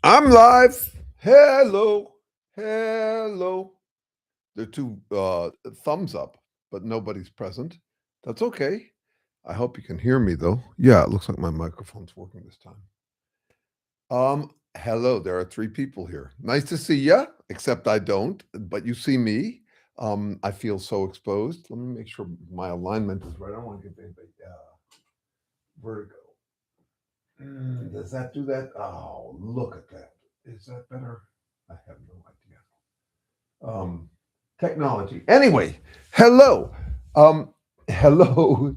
I'm live. Hello. Hello. There are two thumbs up, but nobody's present. That's okay. I hope you can hear me though. Yeah, it looks like my microphone's working this time. Hello. There are three people here. Nice to see ya, except I don't, but you see me. I feel so exposed. Let me make sure my alignment is right. I don't want to give anybody vertigo. Does that do that? Oh, look at that. Is that better? I have no idea. Technology. Anyway, hello. Hello.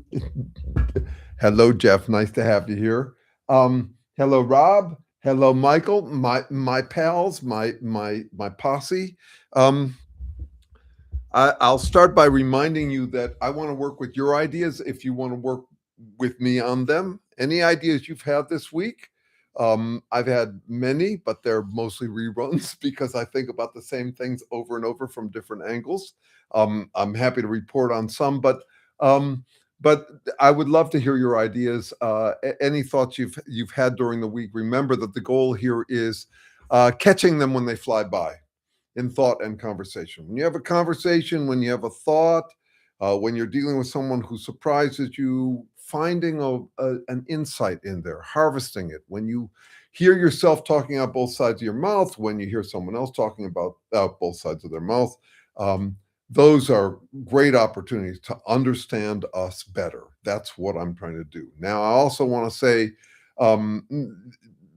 Hello, Jeff. Nice to have you here. Hello, Rob. Hello, Michael. My pals, my posse. Um, I'll start by reminding you that I want to work with your ideas if you want to work with me on them. Any ideas you've had this week? I've had many, but they're mostly reruns because I think about the same things over and over from different angles. I'm happy to report on some, um, but I would love to hear your ideas. Any thoughts you've had during the week? Remember that the goal here is catching them when they fly by in thought and conversation. When you have a conversation, when you have a thought, when you're dealing with someone who surprises you, finding an insight in there, harvesting it. When you hear yourself talking out both sides of your mouth, when you hear someone else talking about out both sides of their mouth, um, those are great opportunities to understand us better. That's what I'm trying to do. Now, I also want to say, um,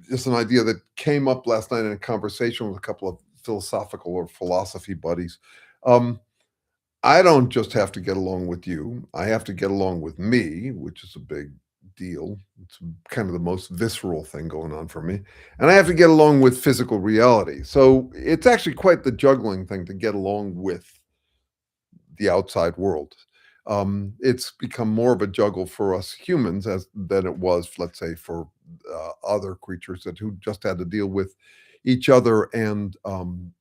just an idea that came up last night in a conversation with a couple of philosophical or philosophy buddies. Um, I don't just have to get along with you. I have to get along with me, which is a big deal. It's kind of the most visceral thing going on for me. And I have to get along with physical reality. So it's actually quite the juggling thing to get along with the outside world. It's become more of a juggle for us humans than it was, let's say, for other creatures who just had to deal with each other and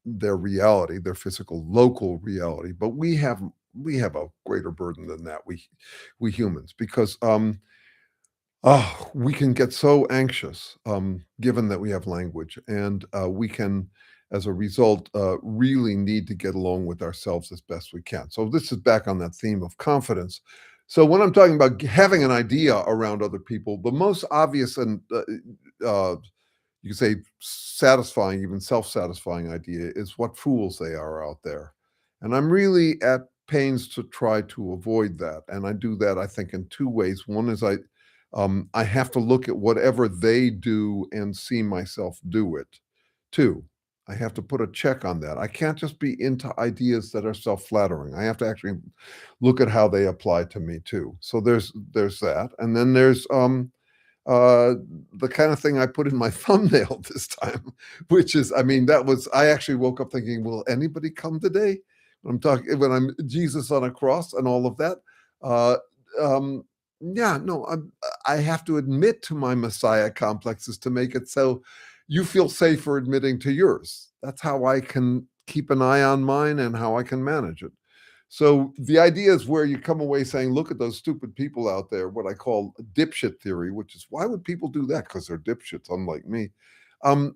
their reality, their physical local reality. But we have a greater burden than that. We humans, because we can get so anxious, given that we have language, and we can, as a result, really need to get along with ourselves as best we can. So this is back on that theme of confidence. So when I'm talking about having an idea around other people, the most obvious and you could say satisfying, even self-satisfying idea is what fools they are out there. And I'm really at pains to try to avoid that. And I do that, I think, in two ways. One is I have to look at whatever they do and see myself do it. Two, I have to put a check on that. I can't just be into ideas that are self-flattering. I have to actually look at how they apply to me too. So there's that. And then there's uh, the kind of thing I put in my thumbnail this time, which is, I mean, I actually woke up thinking, will anybody come today? When I'm Jesus on a cross and all of that. Uh, um, yeah, no, I have to admit to my Messiah complexes to make it so you feel safer admitting to yours. That's how I can keep an eye on mine and how I can manage it. So the idea is where you come away saying, look at those stupid people out there, what I call dipshit theory, which is why would people do that? Because they're dipshits, unlike me.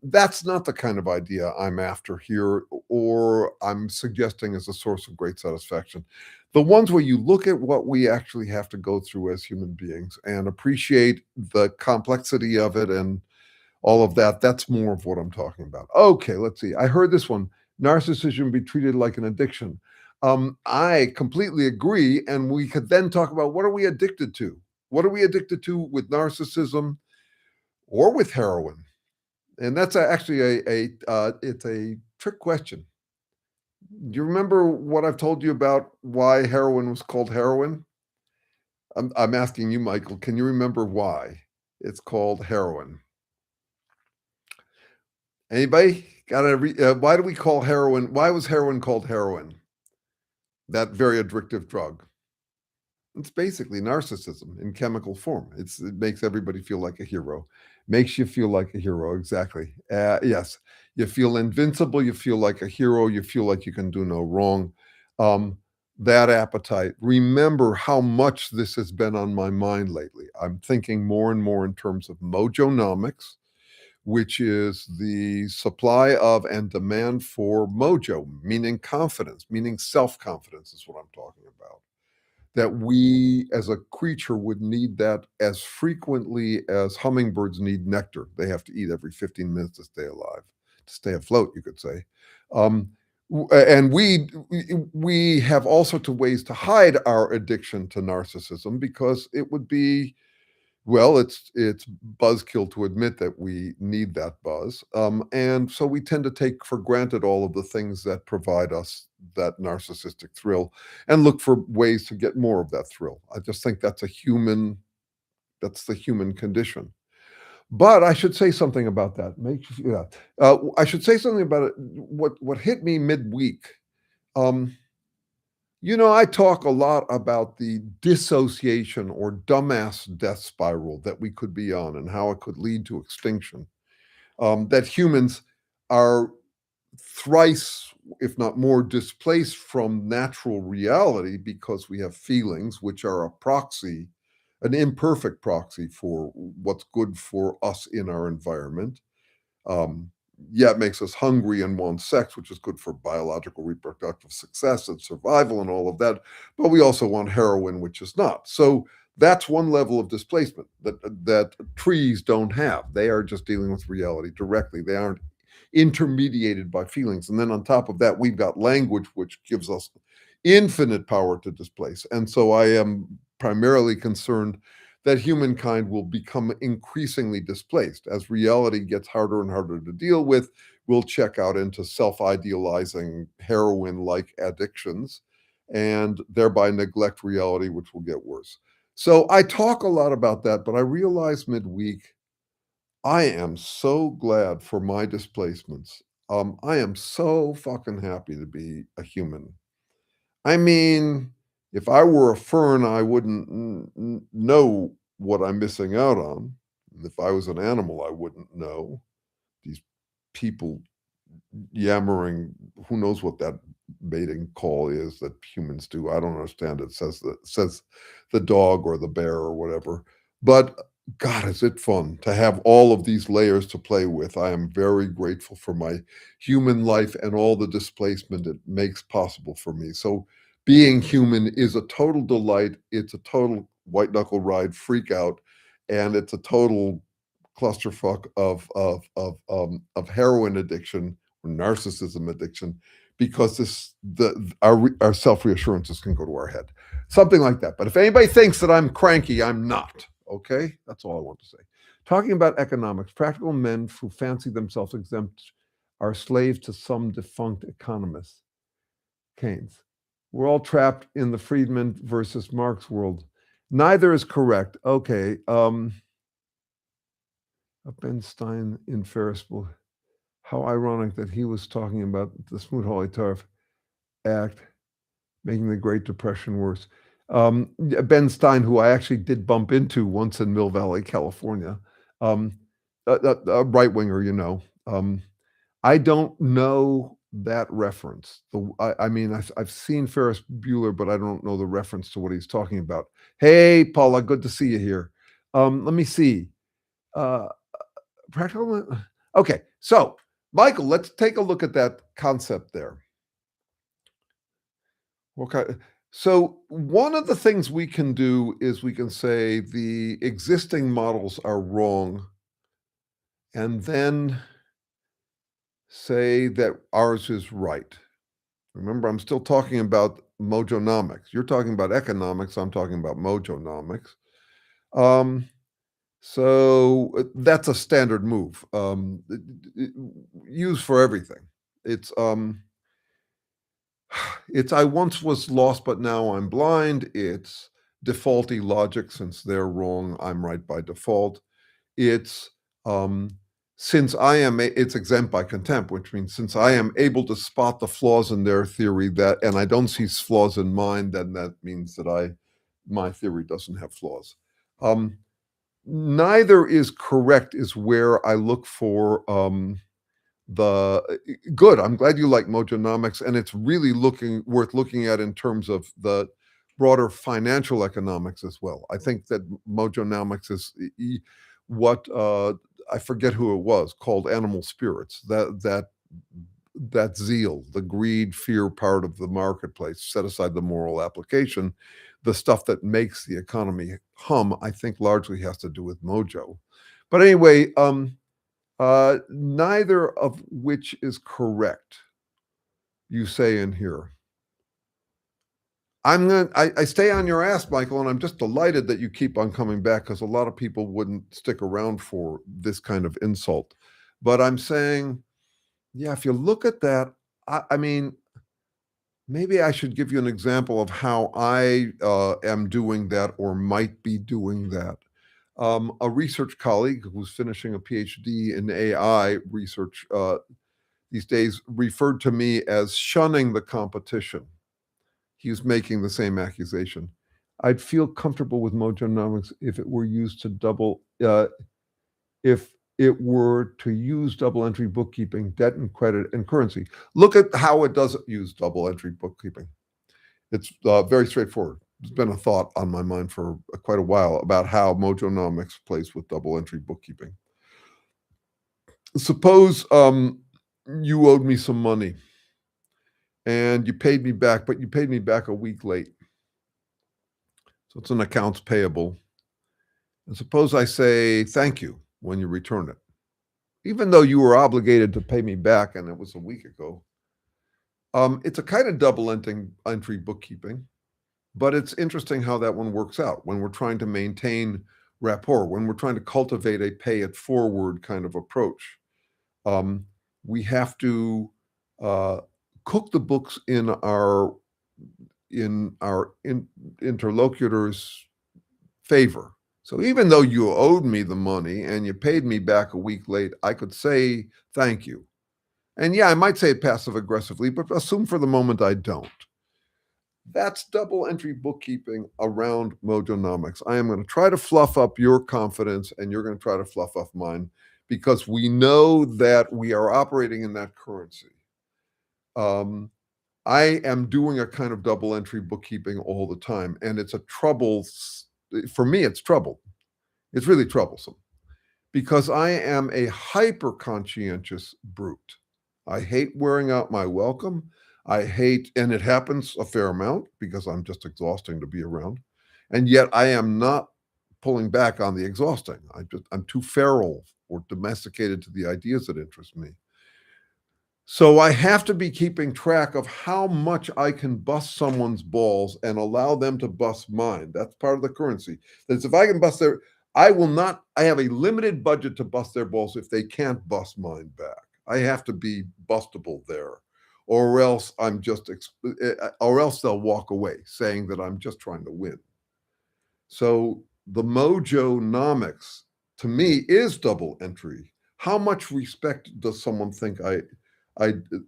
That's not the kind of idea I'm after here, or I'm suggesting as a source of great satisfaction. The ones where you look at what we actually have to go through as human beings and appreciate the complexity of it and all of that, that's more of what I'm talking about. Okay, let's see. I heard this one: narcissism be treated like an addiction. I completely agree. And we could then talk about what are we addicted to? What are we addicted to with narcissism or with heroin? And that's actually it's a trick question. Do you remember what I've told you about why heroin was called heroin? I'm asking you, Michael. Can you remember why it's called heroin? Anybody got why do we call heroin? Why was heroin called heroin? That very addictive drug. It's basically narcissism in chemical form. It makes everybody feel like a hero. Makes you feel like a hero, exactly. Yes, you feel invincible, you feel like a hero, you feel like you can do no wrong. Um, that appetite. Remember how much this has been on my mind lately. I'm thinking more and more in terms of mojonomics, which is the supply of and demand for mojo, meaning confidence, meaning self-confidence is what I'm talking about. That we as a creature would need that as frequently as hummingbirds need nectar. They have to eat every 15 minutes to stay alive, to stay afloat, you could say. Um, and we have all sorts of ways to hide our addiction to narcissism because it would be, well, it's buzzkill to admit that we need that buzz, and so we tend to take for granted all of the things that provide us that narcissistic thrill, and look for ways to get more of that thrill. I just think that's the human condition. But I should say something about that. I should say something about it. What hit me midweek. Um, I talk a lot about the dissociation or dumbass death spiral that we could be on and how it could lead to extinction. That humans are thrice, if not more, displaced from natural reality because we have feelings, which are a proxy, an imperfect proxy for what's good for us in our environment. Um, yeah, it makes us hungry and want sex, which is good for biological reproductive success and survival and all of that. But we also want heroin, which is not. So that's one level of displacement that trees don't have. They are just dealing with reality directly. They aren't intermediated by feelings. And then on top of that, we've got language, which gives us infinite power to displace. And so I am primarily concerned that humankind will become increasingly displaced as reality gets harder and harder to deal with. We'll check out into self-idealizing heroin-like addictions and thereby neglect reality, which will get worse. So I talk a lot about that, but I realized midweek, I am so glad for my displacements. I am so fucking happy to be a human. I mean, if I were a fern, I wouldn't know what I'm missing out on. And if I was an animal, I wouldn't know. These people yammering, who knows what that mating call is that humans do. I don't understand it. Says the dog or the bear or whatever. But God, is it fun to have all of these layers to play with. I am very grateful for my human life and all the displacement it makes possible for me. So being human is a total delight. It's a total white knuckle ride, freak out, and it's a total clusterfuck of heroin addiction or narcissism addiction because our self reassurances can go to our head, something like that. But if anybody thinks that I'm cranky, I'm not. Okay, that's all I want to say. Talking about economics, practical men who fancy themselves exempt are slaves to some defunct economists. Keynes. We're all trapped in the Friedman versus Marx world. Neither is correct. Okay. Ben Stein in Ferris Bueller. How ironic that he was talking about the Smoot-Hawley-Tariff Act making the Great Depression worse. Ben Stein, who I actually did bump into once in Mill Valley, California, a right-winger, I don't know that reference. I mean, I've seen Ferris Bueller, but I don't know the reference to what he's talking about. Hey, Paula, good to see you here. Let me see. Practical. Okay, so Michael, let's take a look at that concept there. Okay. So one of the things we can do is we can say the existing models are wrong, and then say that ours is right. Remember, I'm still talking about mojonomics. You're talking about economics. I'm talking about mojonomics. So that's a standard move, used for everything. It's I once was lost, but now I'm blind. It's defaulty logic. Since they're wrong, I'm right by default. It's um, it's exempt by contempt, which means since I am able to spot the flaws in their theory and I don't see flaws in mine, then that means that my theory doesn't have flaws. Neither is correct is where I look for the good. I'm glad you like mojonomics, and it's really worth looking at in terms of the broader financial economics as well. I think that mojonomics is what I forget who it was, called animal spirits. That zeal, the greed, fear part of the marketplace, set aside the moral application, the stuff that makes the economy hum, I think largely has to do with mojo. But anyway, neither of which is correct, you say in here. I stay on your ass, Michael, and I'm just delighted that you keep on coming back, because a lot of people wouldn't stick around for this kind of insult. But I'm saying, yeah, if you look at that, I mean, maybe I should give you an example of how I am doing that or might be doing that. A research colleague who's finishing a PhD in AI research these days referred to me as shunning the competition. He was making the same accusation. I'd feel comfortable with mojonomics if it were used to if it were to use double entry bookkeeping, debt and credit and currency. Look at how it doesn't use double entry bookkeeping. It's very straightforward. There's been a thought on my mind for quite a while about how mojonomics plays with double entry bookkeeping. Suppose you owed me some money and you paid me back, but you paid me back a week late. So it's an accounts payable. And suppose I say thank you when you return it, even though you were obligated to pay me back and it was a week ago. It's a kind of double entry bookkeeping, but it's interesting how that one works out when we're trying to maintain rapport, when we're trying to cultivate a pay it forward kind of approach. We have to cook the books in our interlocutor's favor. So even though you owed me the money and you paid me back a week late, I could say thank you. And yeah, I might say it passive aggressively, but assume for the moment I don't. That's double entry bookkeeping around mojonomics. I am going to try to fluff up your confidence and you're going to try to fluff up mine, because we know that we are operating in that currency. I am doing a kind of double entry bookkeeping all the time, and it's a trouble. For me, it's trouble. It's really troublesome, because I am a hyper conscientious brute. I hate wearing out my welcome. I hate, and it happens a fair amount because I'm just exhausting to be around. And yet I am not pulling back on the exhausting. I'm too feral or domesticated to the ideas that interest me. So I have to be keeping track of how much I can bust someone's balls and allow them to bust mine. That's part of the currency. That's if I can bust I have a limited budget to bust their balls if they can't bust mine back. I have to be bustable there, or else or else they'll walk away saying that I'm just trying to win. So the mojonomics to me is double entry. How much respect does someone think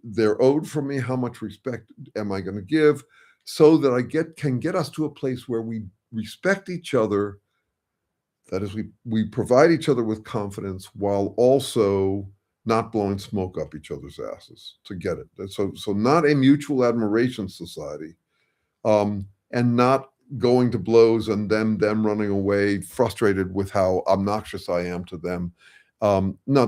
they're owed from me? How much respect am I going to give, so that can get us to a place where we respect each other? That is, we provide each other with confidence while also not blowing smoke up each other's asses to get it. So not a mutual admiration society, and not going to blows and them running away frustrated with how obnoxious I am to them. No,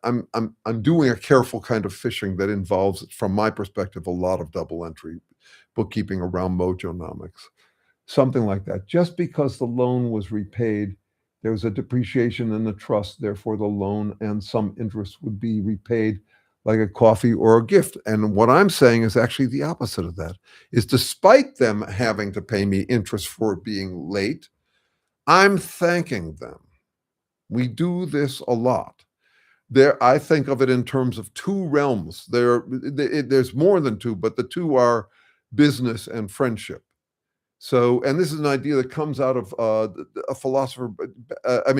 I'm doing a careful kind of fishing that involves, from my perspective, a lot of double entry bookkeeping around mojonomics. Something like that. Just because the loan was repaid, there was a depreciation in the trust, therefore the loan and some interest would be repaid like a coffee or a gift. And what I'm saying is actually the opposite of that, is despite them having to pay me interest for it being late, I'm thanking them. We do this a lot. I think of it in terms of two realms. There's more than two, but the two are business and friendship. So, and this is an idea that comes out of a philosopher, a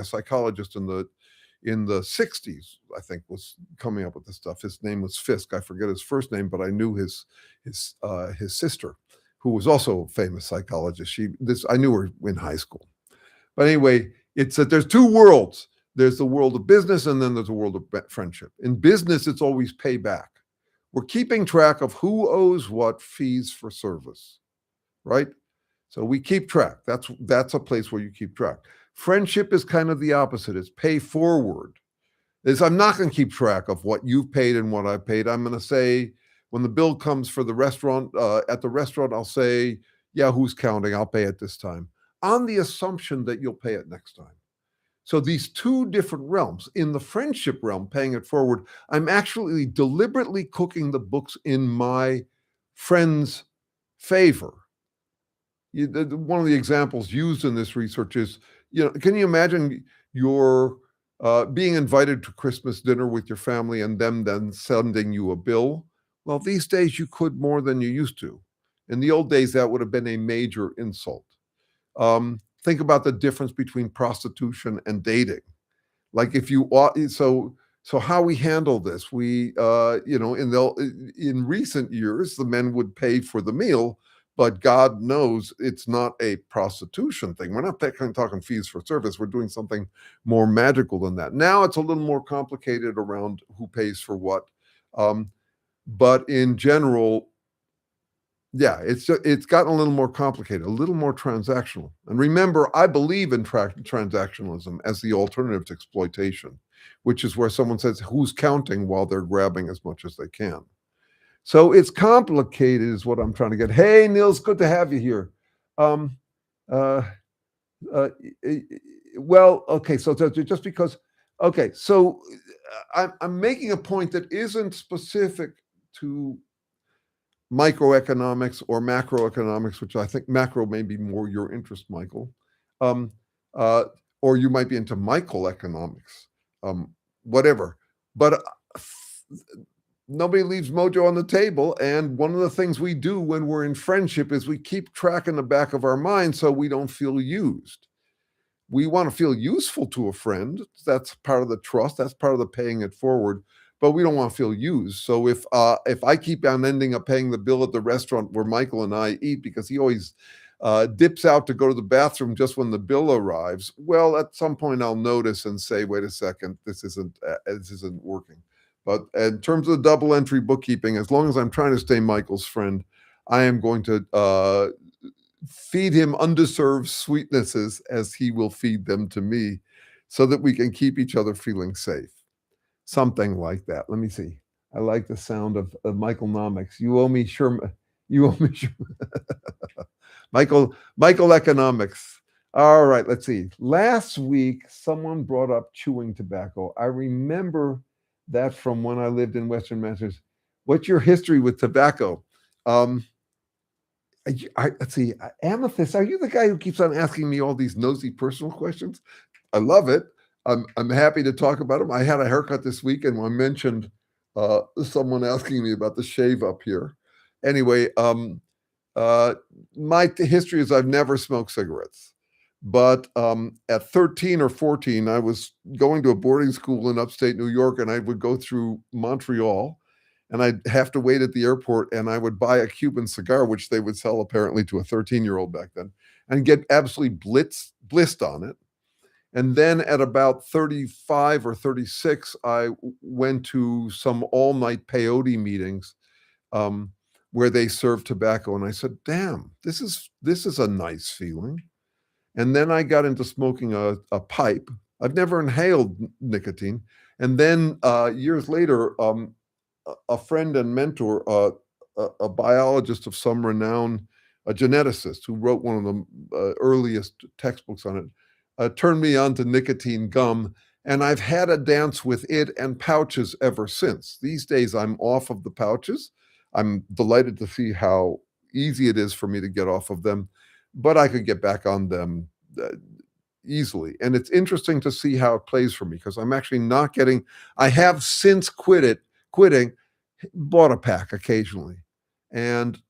psychologist in the 60s, I think, was coming up with this stuff. His name was Fisk. I forget his first name, but I knew his sister, who was also a famous psychologist. I knew her in high school. But anyway, it's that there's two worlds. There's the world of business, and then there's a world of friendship. In business, it's always payback. We're keeping track of who owes what fees for service, right? So we keep track. That's a place where you keep track. Friendship is kind of the opposite. It's pay forward. I'm not going to keep track of what you've paid and what I paid. I'm going to say when the bill comes for the restaurant, at the restaurant, I'll say, yeah, who's counting? I'll pay it this time, on the assumption that you'll pay it next time. So these two different realms. In the friendship realm, paying it forward, I'm actually deliberately cooking the books in my friend's favor. One of the examples used in this research is, can you imagine your being invited to Christmas dinner with your family and them then sending you a bill? Well, these days you could more than you used to. In the old days, that would have been a major insult. Think about the difference between prostitution and dating. Like if you so how we handle this, we in recent years the men would pay for the meal, but God knows it's not a prostitution thing. We're not talking fees for service. We're doing something more magical than that. Now it's a little more complicated around who pays for what, but in general, yeah, it's gotten a little more complicated, a little more transactional. And remember, I believe in transactionalism as the alternative to exploitation, which is where someone says, who's counting while they're grabbing as much as they can. So it's complicated is what I'm trying to get. Hey, Niels, good to have you here. Um, uh, uh, well, okay, so just because, okay, so I'm making a point that isn't specific to microeconomics or macroeconomics, which I think macro may be more your interest, Michael. Um, uh, or you might be into microeconomics, whatever. But nobody leaves mojo on the table. And one of the things we do when we're in friendship is we keep track in the back of our mind so we don't feel used. We want to feel useful to a friend. That's part of the trust. That's part of the paying it forward. But we don't want to feel used. So if I keep on ending up paying the bill at the restaurant where Michael and I eat because he always dips out to go to the bathroom just when the bill arrives, well, at some point I'll notice and say, wait a second, this isn't working. But in terms of the double entry bookkeeping, as long as I'm trying to stay Michael's friend, I am going to feed him undeserved sweetnesses as he will feed them to me so that we can keep each other feeling safe. Something like that. Let me see. I like the sound of Michael-nomics. You owe me Sherman. You owe me Sherman. Michael economics. All right, let's see. Last week, someone brought up chewing tobacco. I remember that from when I lived in Western Massachusetts. What's your history with tobacco? Let's see. Amethyst, are you the guy who keeps on asking me all these nosy personal questions? I love it. I'm happy to talk about them. I had a haircut this week, and I mentioned someone asking me about the shave up here. Anyway, my history is I've never smoked cigarettes. But at 13 or 14, I was going to a boarding school in upstate New York, and I would go through Montreal, and I'd have to wait at the airport, and I would buy a Cuban cigar, which they would sell apparently to a 13-year-old back then, and get absolutely blissed on it. And then at about 35 or 36, I went to some all-night peyote meetings where they served tobacco, and I said, "Damn, this is a nice feeling." And then I got into smoking a pipe. I've never inhaled nicotine. And then years later, a friend and mentor, a biologist of some renown, a geneticist who wrote one of the earliest textbooks on it, turned me on to nicotine gum. And I've had a dance with it and pouches ever since. These days, I'm off of the pouches. I'm delighted to see how easy it is for me to get off of them, but I could get back on them easily. And it's interesting to see how it plays for me because I'm actually not getting, I have since quitting, bought a pack occasionally and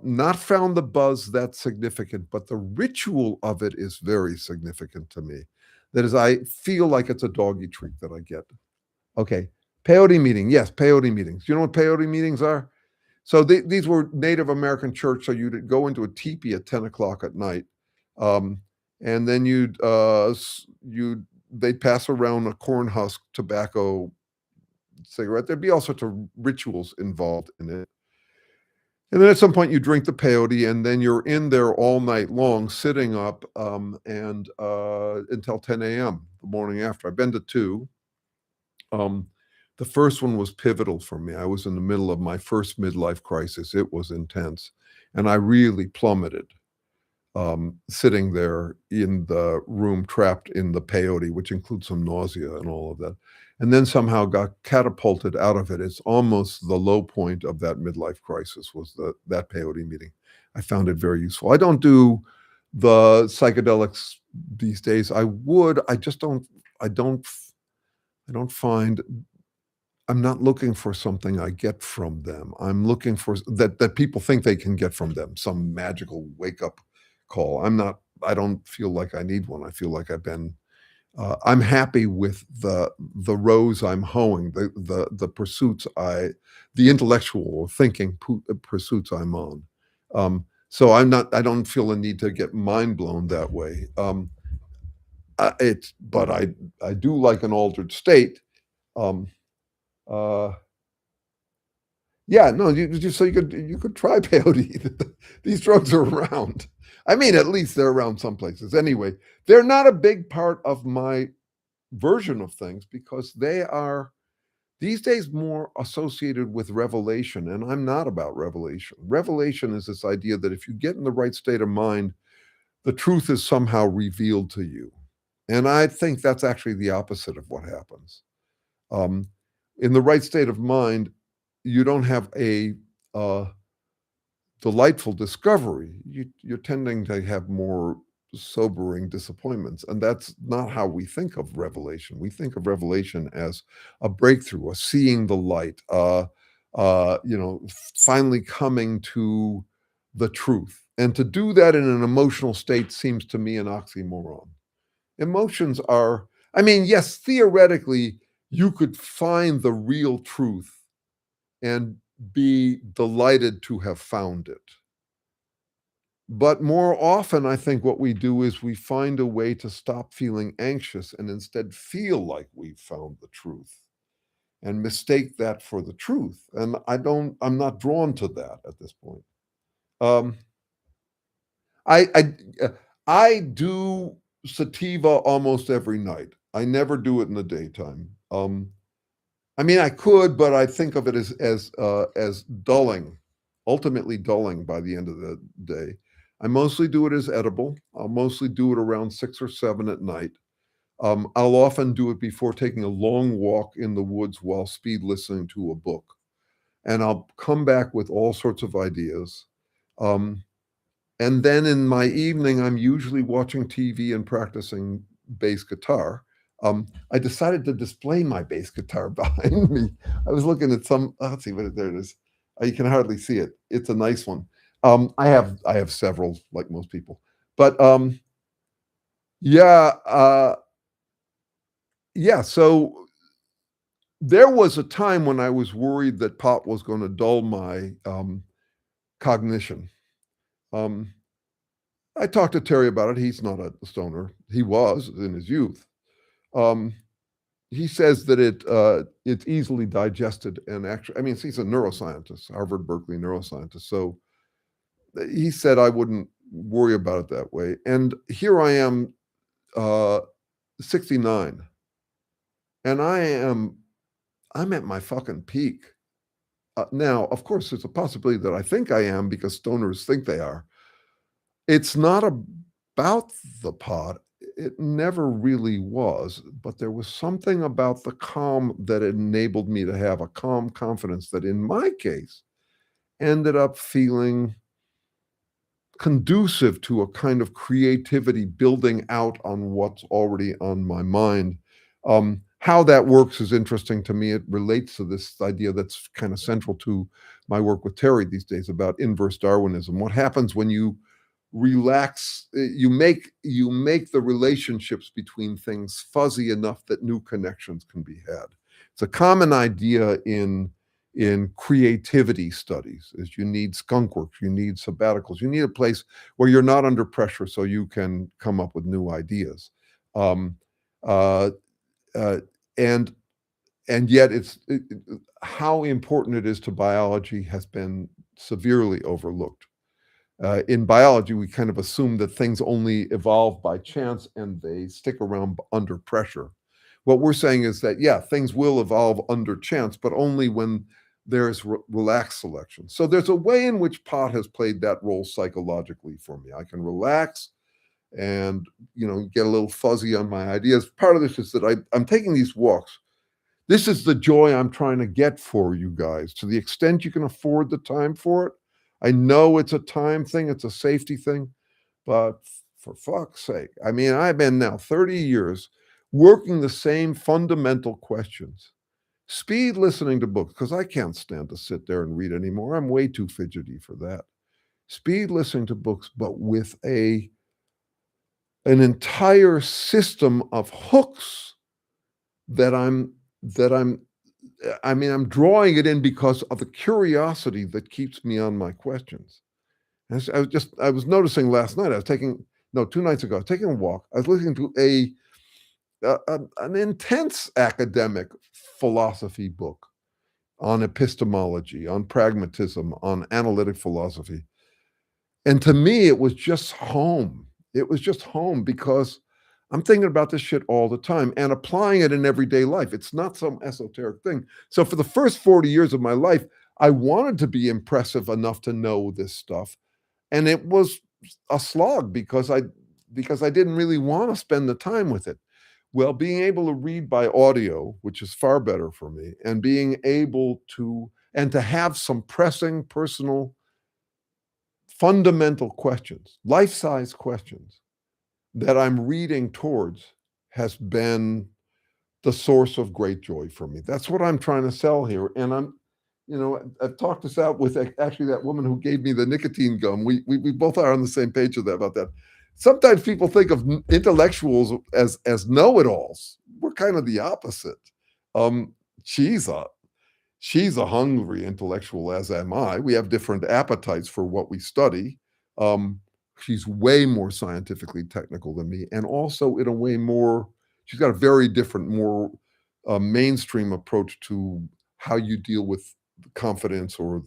not found the buzz that significant, but the ritual of it is very significant to me. That is, I feel like it's a doggy treat that I get. Okay. Peyote meeting. Yes, peyote meetings. You know what peyote meetings are? So these were Native American church. So you'd go into a teepee at 10 o'clock at night. And then they'd pass around a corn husk tobacco cigarette. There'd be all sorts of rituals involved in it. And then at some point you drink the peyote, and then you're in there all night long, sitting up, and until 10 a.m. the morning after. I've been to 2. Um, the first one was pivotal for me. I was in the middle of my first midlife crisis. It was intense, and I really plummeted, sitting there in the room trapped in the peyote, which includes some nausea and all of that, and then somehow got catapulted out of it. It's almost the low point of that midlife crisis was that peyote meeting. I found it very useful. I don't do the psychedelics these days. I would. I just don't. I don't. I don't find I'm not looking for something I get from them. I'm looking for that people think they can get from them, some magical wake up call. I don't feel like I need one. I feel like I'm happy with the rows I'm hoeing, the pursuits the intellectual or thinking pursuits I'm on. So I don't feel a need to get mind blown that way. But I do like an altered state. Um, uh, Yeah, no, you could try peyote. These drugs are around. I mean, at least they're around some places. Anyway, they're not a big part of my version of things because they are these days more associated with revelation, and I'm not about revelation. Revelation is this idea that if you get in the right state of mind, the truth is somehow revealed to you. And I think that's actually the opposite of what happens. Um, in the right state of mind, you don't have a uh, delightful discovery. You're tending to have more sobering disappointments, and that's not how we think of revelation. We think of revelation as a breakthrough, a seeing the light, finally coming to the truth. And to do that in an emotional state seems to me an oxymoron. Emotions are, I mean, yes, theoretically, you could find the real truth and be delighted to have found it. But more often, I think what we do is we find a way to stop feeling anxious and instead feel like we've found the truth and mistake that for the truth. And I'm not drawn to that at this point. Um, I, I, uh, I do sativa almost every night. I never do it in the daytime. I mean, I could, but I think of it as dulling, ultimately dulling by the end of the day. I mostly do it as edible. I'll mostly do it around 6 or 7 at night. I'll often do it before taking a long walk in the woods while speed listening to a book, and I'll come back with all sorts of ideas. Um, and then in my evening, I'm usually watching TV and practicing bass guitar. I decided to display my bass guitar behind me. I was looking at let's see what there it is. You can hardly see it. It's a nice one. I have several, like most people, but yeah, yeah. So there was a time when I was worried that pot was going to dull my cognition. Um, I talked to Terry about it. He's not a stoner. He was in his youth. Um, he says that it's easily digested and actually, I mean, he's a neuroscientist, Harvard Berkeley neuroscientist. So he said I wouldn't worry about it that way. And here I am, uh, 69, and I'm at my fucking peak. Now, of course, there's a possibility that I think I am because stoners think they are. It's not about the pot. It never really was, but there was something about the calm that enabled me to have a calm confidence that in my case ended up feeling conducive to a kind of creativity building out on what's already on my mind. How that works is interesting to me. It relates to this idea that's kind of central to my work with Terry these days about inverse Darwinism. What happens when you relax, you make the relationships between things fuzzy enough that new connections can be had. It's a common idea in creativity studies is you need skunk works, you need sabbaticals, you need a place where you're not under pressure so you can come up with new ideas. Um, uh, uh, and yet how important it is to biology has been severely overlooked. In biology, we kind of assume that things only evolve by chance and they stick around under pressure. What we're saying is that, yeah, things will evolve under chance, but only when there's relaxed selection. So there's a way in which pot has played that role psychologically for me. I can relax and, get a little fuzzy on my ideas. Part of this is that I'm taking these walks. This is the joy I'm trying to get for you guys. To the extent you can afford the time for it, I know it's a time thing, it's a safety thing, but for fuck's sake, I mean, I've been now 30 years working the same fundamental questions. Speed listening to books, because I can't stand to sit there and read anymore. I'm way too fidgety for that. Speed listening to books, but with an entire system of hooks that I'm I mean, I'm drawing it in because of the curiosity that keeps me on my questions. I was noticing last night, I was taking no, 2 nights ago, I was taking a walk. I was listening to an intense academic philosophy book on epistemology, on pragmatism, on analytic philosophy. And to me, it was just home. It was just home because I'm thinking about this shit all the time and applying it in everyday life. It's not some esoteric thing. So for the first 40 years of my life, I wanted to be impressive enough to know this stuff. And it was a slog because I didn't really want to spend the time with it. Well, being able to read by audio, which is far better for me, and being able to have some pressing personal fundamental questions, life-size questions that I'm reading towards has been the source of great joy for me. That's what I'm trying to sell here. And I've talked this out with actually that woman who gave me the nicotine gum. We both are on the same page with that about that. Sometimes people think of intellectuals as know-it-alls. We're kind of the opposite. Um, she's a she's a hungry intellectual, as am I. We have different appetites for what we study. Um, she's way more scientifically technical than me, and also in a way more. She's got a very different, more mainstream approach to how you deal with confidence or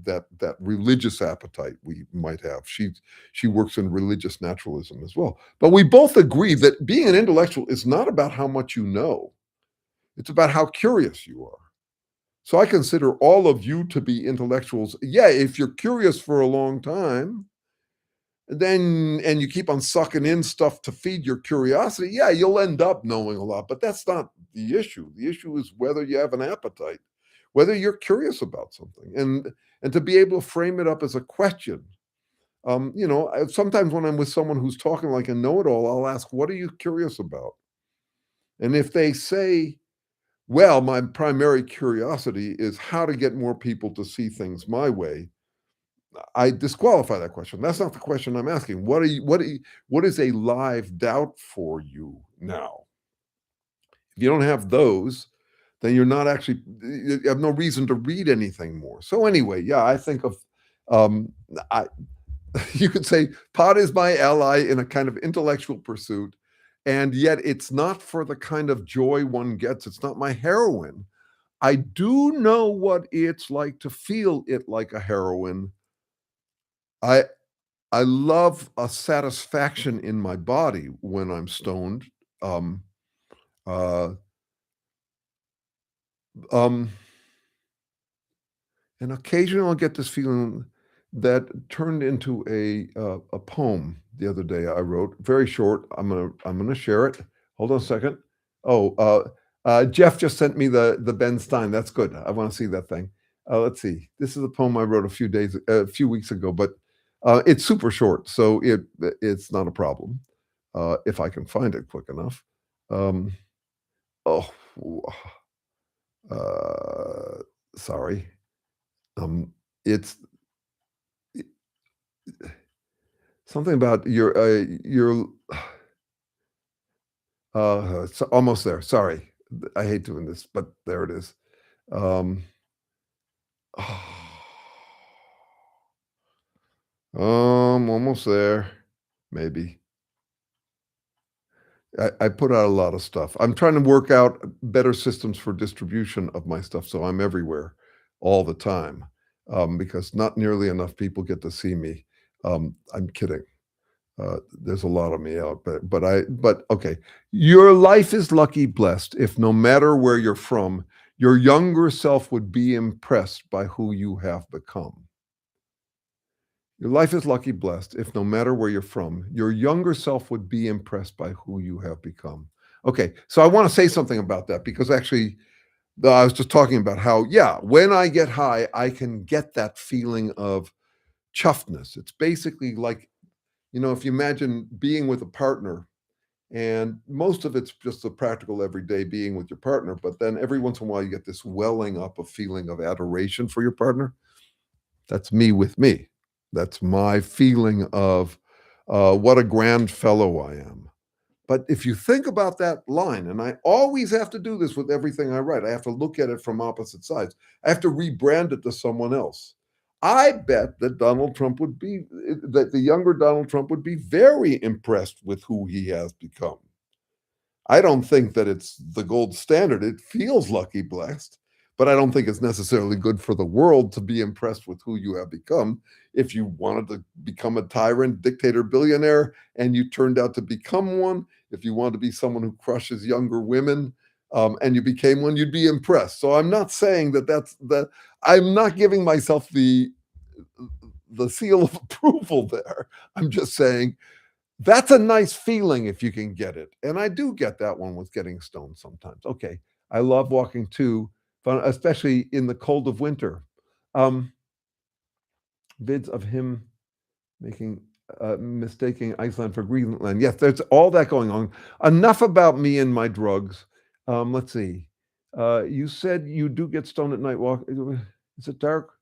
that religious appetite we might have. She works in religious naturalism as well. But we both agree that being an intellectual is not about how much you know; it's about how curious you are. So I consider all of you to be intellectuals. Yeah, if you're curious for a long time, then and you keep on sucking in stuff to feed your curiosity, yeah, you'll end up knowing a lot, but that's not the issue. The issue is whether you have an appetite, whether you're curious about something, and to be able to frame it up as a question. Sometimes when I'm with someone who's talking like a know-it-all, I'll ask, "What are you curious about?" And if they say, well, my primary curiosity is how to get more people to see things my way. I disqualify that question. That's not the question I'm asking. What is a live doubt for you now? If you don't have those, then you're not actually you have no reason to read anything more. So anyway, yeah, I think of um I you could say pot is my ally in a kind of intellectual pursuit, and yet it's not for the kind of joy one gets. It's not my heroine. I do know what it's like to feel it like a heroine. I I love a satisfaction in my body when I'm stoned. Um, uh, um, and occasionally I'll get this feeling that turned into a poem the other day I wrote, very short. I'm gonna share it. Hold on a second. Oh, Jeff just sent me the Ben Stein. That's good. I want to see that thing. Let's see. This is a poem I wrote a few weeks ago, but it's super short, so it's not a problem if I can find it quick enough. Um, oh, uh, sorry. Um, it's something about your it's almost there. Sorry. I hate doing this, but there it is. Um, almost there. Maybe. I put out a lot of stuff. I'm trying to work out better systems for distribution of my stuff, so I'm everywhere all the time. because not nearly enough people get to see me. I'm kidding. There's a lot of me out, but okay. Your life is lucky blessed if no matter where you're from, your younger self would be impressed by who you have become. Your life is lucky blessed if no matter where you're from, your younger self would be impressed by who you have become. Okay, so I want to say something about that because actually, I was just talking about how, yeah, when I get high, I can get that feeling of chuffedness. It's basically like, if you imagine being with a partner, and most of it's just the practical everyday being with your partner, but then every once in a while you get this welling up of feeling of adoration for your partner. That's me with me. That's my feeling of what a grand fellow I am. But if you think about that line, and I always have to do this with everything I write, I have to look at it from opposite sides. I have to rebrand it to someone else. I bet that that the younger Donald Trump would be very impressed with who he has become. I don't think that it's the gold standard. It feels lucky blessed, but I don't think it's necessarily good for the world to be impressed with who you have become. If you wanted to become a tyrant, dictator, billionaire, and you turned out to become one, if you wanted to be someone who crushes younger women, and you became one, you'd be impressed. So I'm not saying that that's that. I'm not giving myself the seal of approval there. I'm just saying that's a nice feeling if you can get it, and I do get that one with getting stoned sometimes. Okay, I love walking too, especially in the cold of winter. Um, Vids of him making mistaking Iceland for Greenland. Yes, there's all that going on. Enough about me and my drugs. Let's see. You said you do get stoned at night. Walk. Is it dark?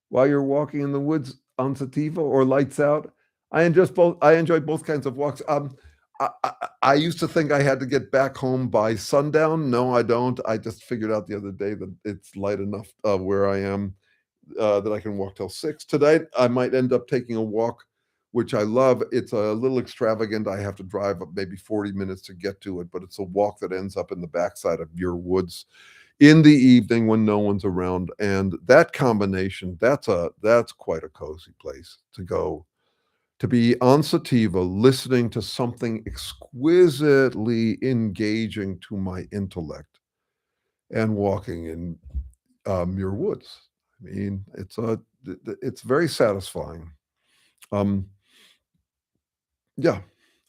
While you're walking in the woods on sativa or lights out. I enjoy both kinds of walks. I used to think I had to get back home by sundown. No, I don't. I just figured out the other day that it's light enough where I am that I can walk till 6. Tonight, I might end up taking a walk, which I love. It's a little extravagant. I have to drive maybe 40 minutes to get to it, but it's a walk that ends up in the backside of your woods in the evening when no one's around. And that combination, that's quite a cozy place to go, to be on sativa, listening to something exquisitely engaging to my intellect and walking in your woods. I mean, it's very satisfying. Um, yeah.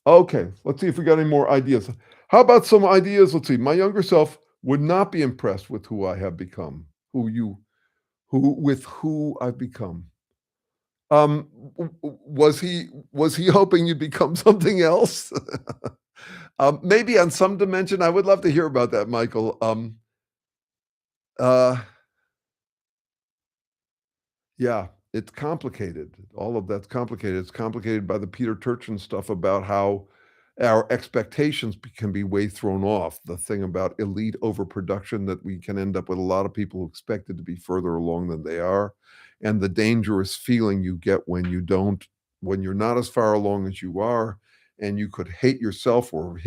Okay. Let's see if we got any more ideas. How about some ideas? Let's see. My younger self would not be impressed with who I have become, who I've become. Was he hoping you'd become something else? Maybe on some dimension. I would love to hear about that, Michael. Uh, Yeah, it's complicated. All of that's complicated. It's complicated by the Peter Turchin stuff about how our expectations can be way thrown off. The thing about elite overproduction that we can end up with a lot of people who expected to be further along than they are, and the dangerous feeling you get when you're not as far along as you are, and you could hate yourself or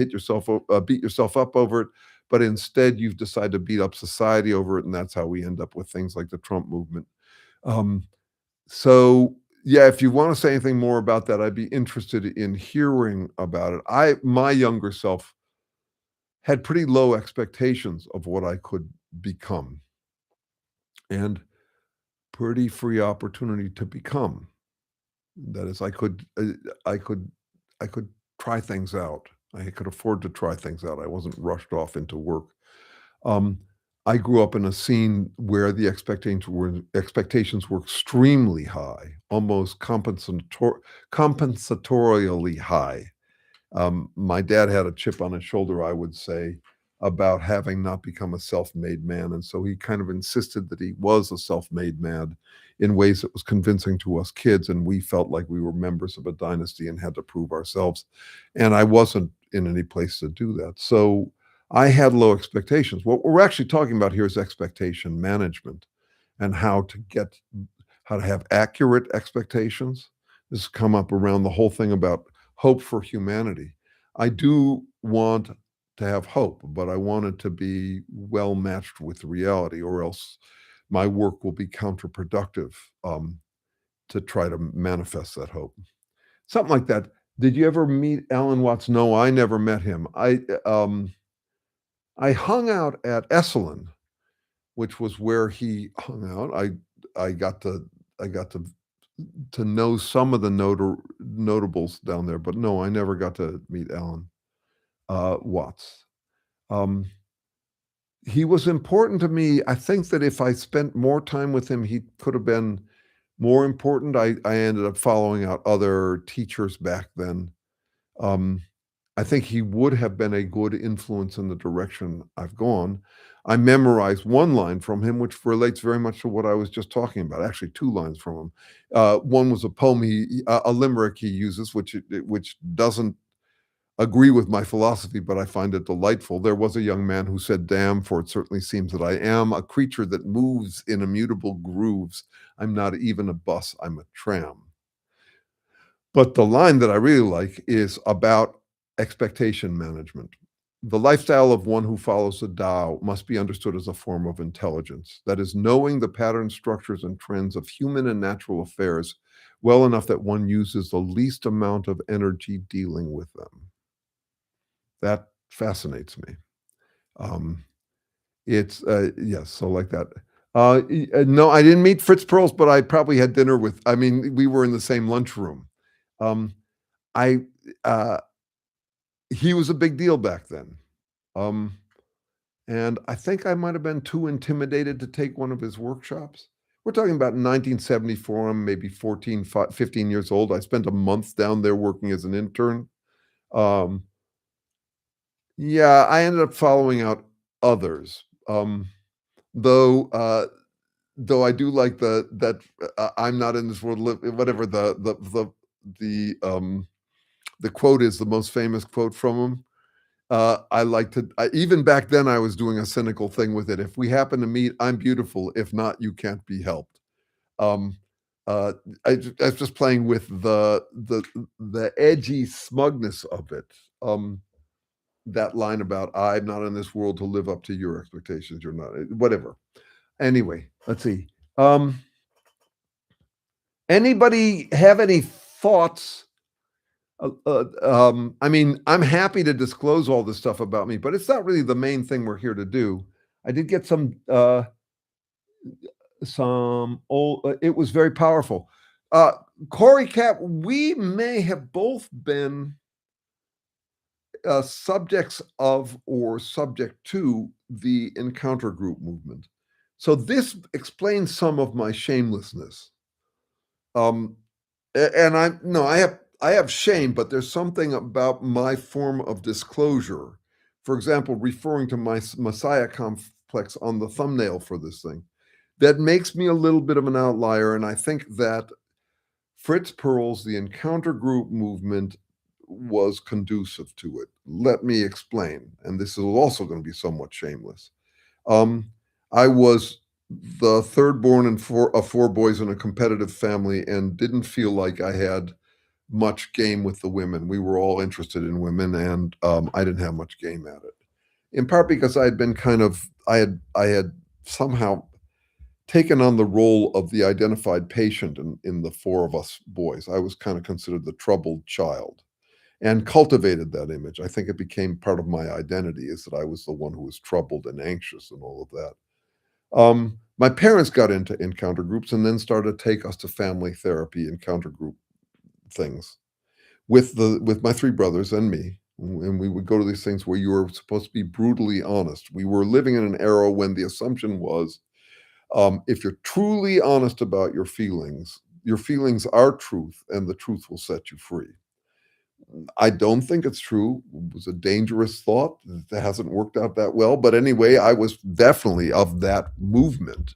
beat yourself up over it, but instead you've decided to beat up society over it, and that's how we end up with things like the Trump movement. Um, so yeah, if you want to say anything more about that, I'd be interested in hearing about it. My younger self had pretty low expectations of what I could become and pretty free opportunity to become. That is, I could, I could try things out. I could afford to try things out. I wasn't rushed off into work. Um, I grew up in a scene where the expectations were extremely high, almost compensatorially high. My dad had a chip on his shoulder, I would say, about having not become a self-made man, and so he kind of insisted that he was a self-made man in ways that was convincing to us kids, and we felt like we were members of a dynasty and had to prove ourselves. And I wasn't in any place to do that. So I had low expectations. What we're actually talking about here is expectation management and how to have accurate expectations. This has come up around the whole thing about hope for humanity. I do want to have hope, but I want it to be well matched with reality, or else my work will be counterproductive, to try to manifest that hope. Something like that. Did you ever meet Alan Watts? No, I never met him. I hung out at Esalen, which was where he hung out. I got to know some of the notables down there, but no, I never got to meet Alan, Watts. Um, he was important to me. I think that if I spent more time with him, he could have been more important. I ended up following out other teachers back then. Um, I think he would have been a good influence in the direction I've gone. I memorized one line from him, which relates very much to what I was just talking about. Actually, two lines from him. One was a poem a limerick he uses, which doesn't agree with my philosophy, but I find it delightful. There was a young man who said, "Damn, for it certainly seems that I am a creature that moves in immutable grooves. I'm not even a bus, I'm a tram." But the line that I really like is about expectation management. The lifestyle of one who follows the Tao must be understood as a form of intelligence. That is, knowing the patterns, structures, and trends of human and natural affairs well enough that one uses the least amount of energy dealing with them. That fascinates me. Um, it's yes, so like that. No, I didn't meet Fritz Perls, but I probably had dinner with. I mean, we were in the same lunchroom. Um, I uh, he was a big deal back then. Um, and I think I might have been too intimidated to take one of his workshops. We're talking about 1974. I'm maybe 15 years old. I spent a month down there working as an intern. Um, yeah, I ended up following out others. Though though I do like I'm not in this world, whatever the quote is, the most famous quote from him. I like to even back then, I was doing a cynical thing with it. If we happen to meet, I'm beautiful. If not, you can't be helped. Um, uh, I was just playing with the edgy smugness of it. That line about "I'm not in this world to live up to your expectations. You're not whatever." Anyway, let's see. Um, Anybody have any thoughts? I mean, I'm happy to disclose all this stuff about me, but it's not really the main thing we're here to do. I did get some old. It was very powerful. Uh, Corey Cat, we may have both been subjects of or subject to the encounter group movement. So this explains some of my shamelessness. Um, and I no, I have shame, but there's something about my form of disclosure. For example, referring to my Messiah complex on the thumbnail for this thing, that makes me a little bit of an outlier. And I think that Fritz Perls, the encounter group movement, was conducive to it. Let me explain. And this is also going to be somewhat shameless. Um, I was the third born in four boys in a competitive family and didn't feel like I had much game with the women. We were all interested in women, and I didn't have much game at it. In part because I had been I had somehow taken on the role of the identified patient in the four of us boys. I was kind of considered the troubled child and cultivated that image. I think it became part of my identity is that I was the one who was troubled and anxious and all of that. My parents got into encounter groups and then started to take us to family therapy encounter group things with my three brothers and me. And we would go to these things where you were supposed to be brutally honest. We were living in an era when the assumption was if you're truly honest about your feelings are truth, and the truth will set you free. I don't think it's true. It was a dangerous thought. It hasn't worked out that well. But anyway, I was definitely of that movement.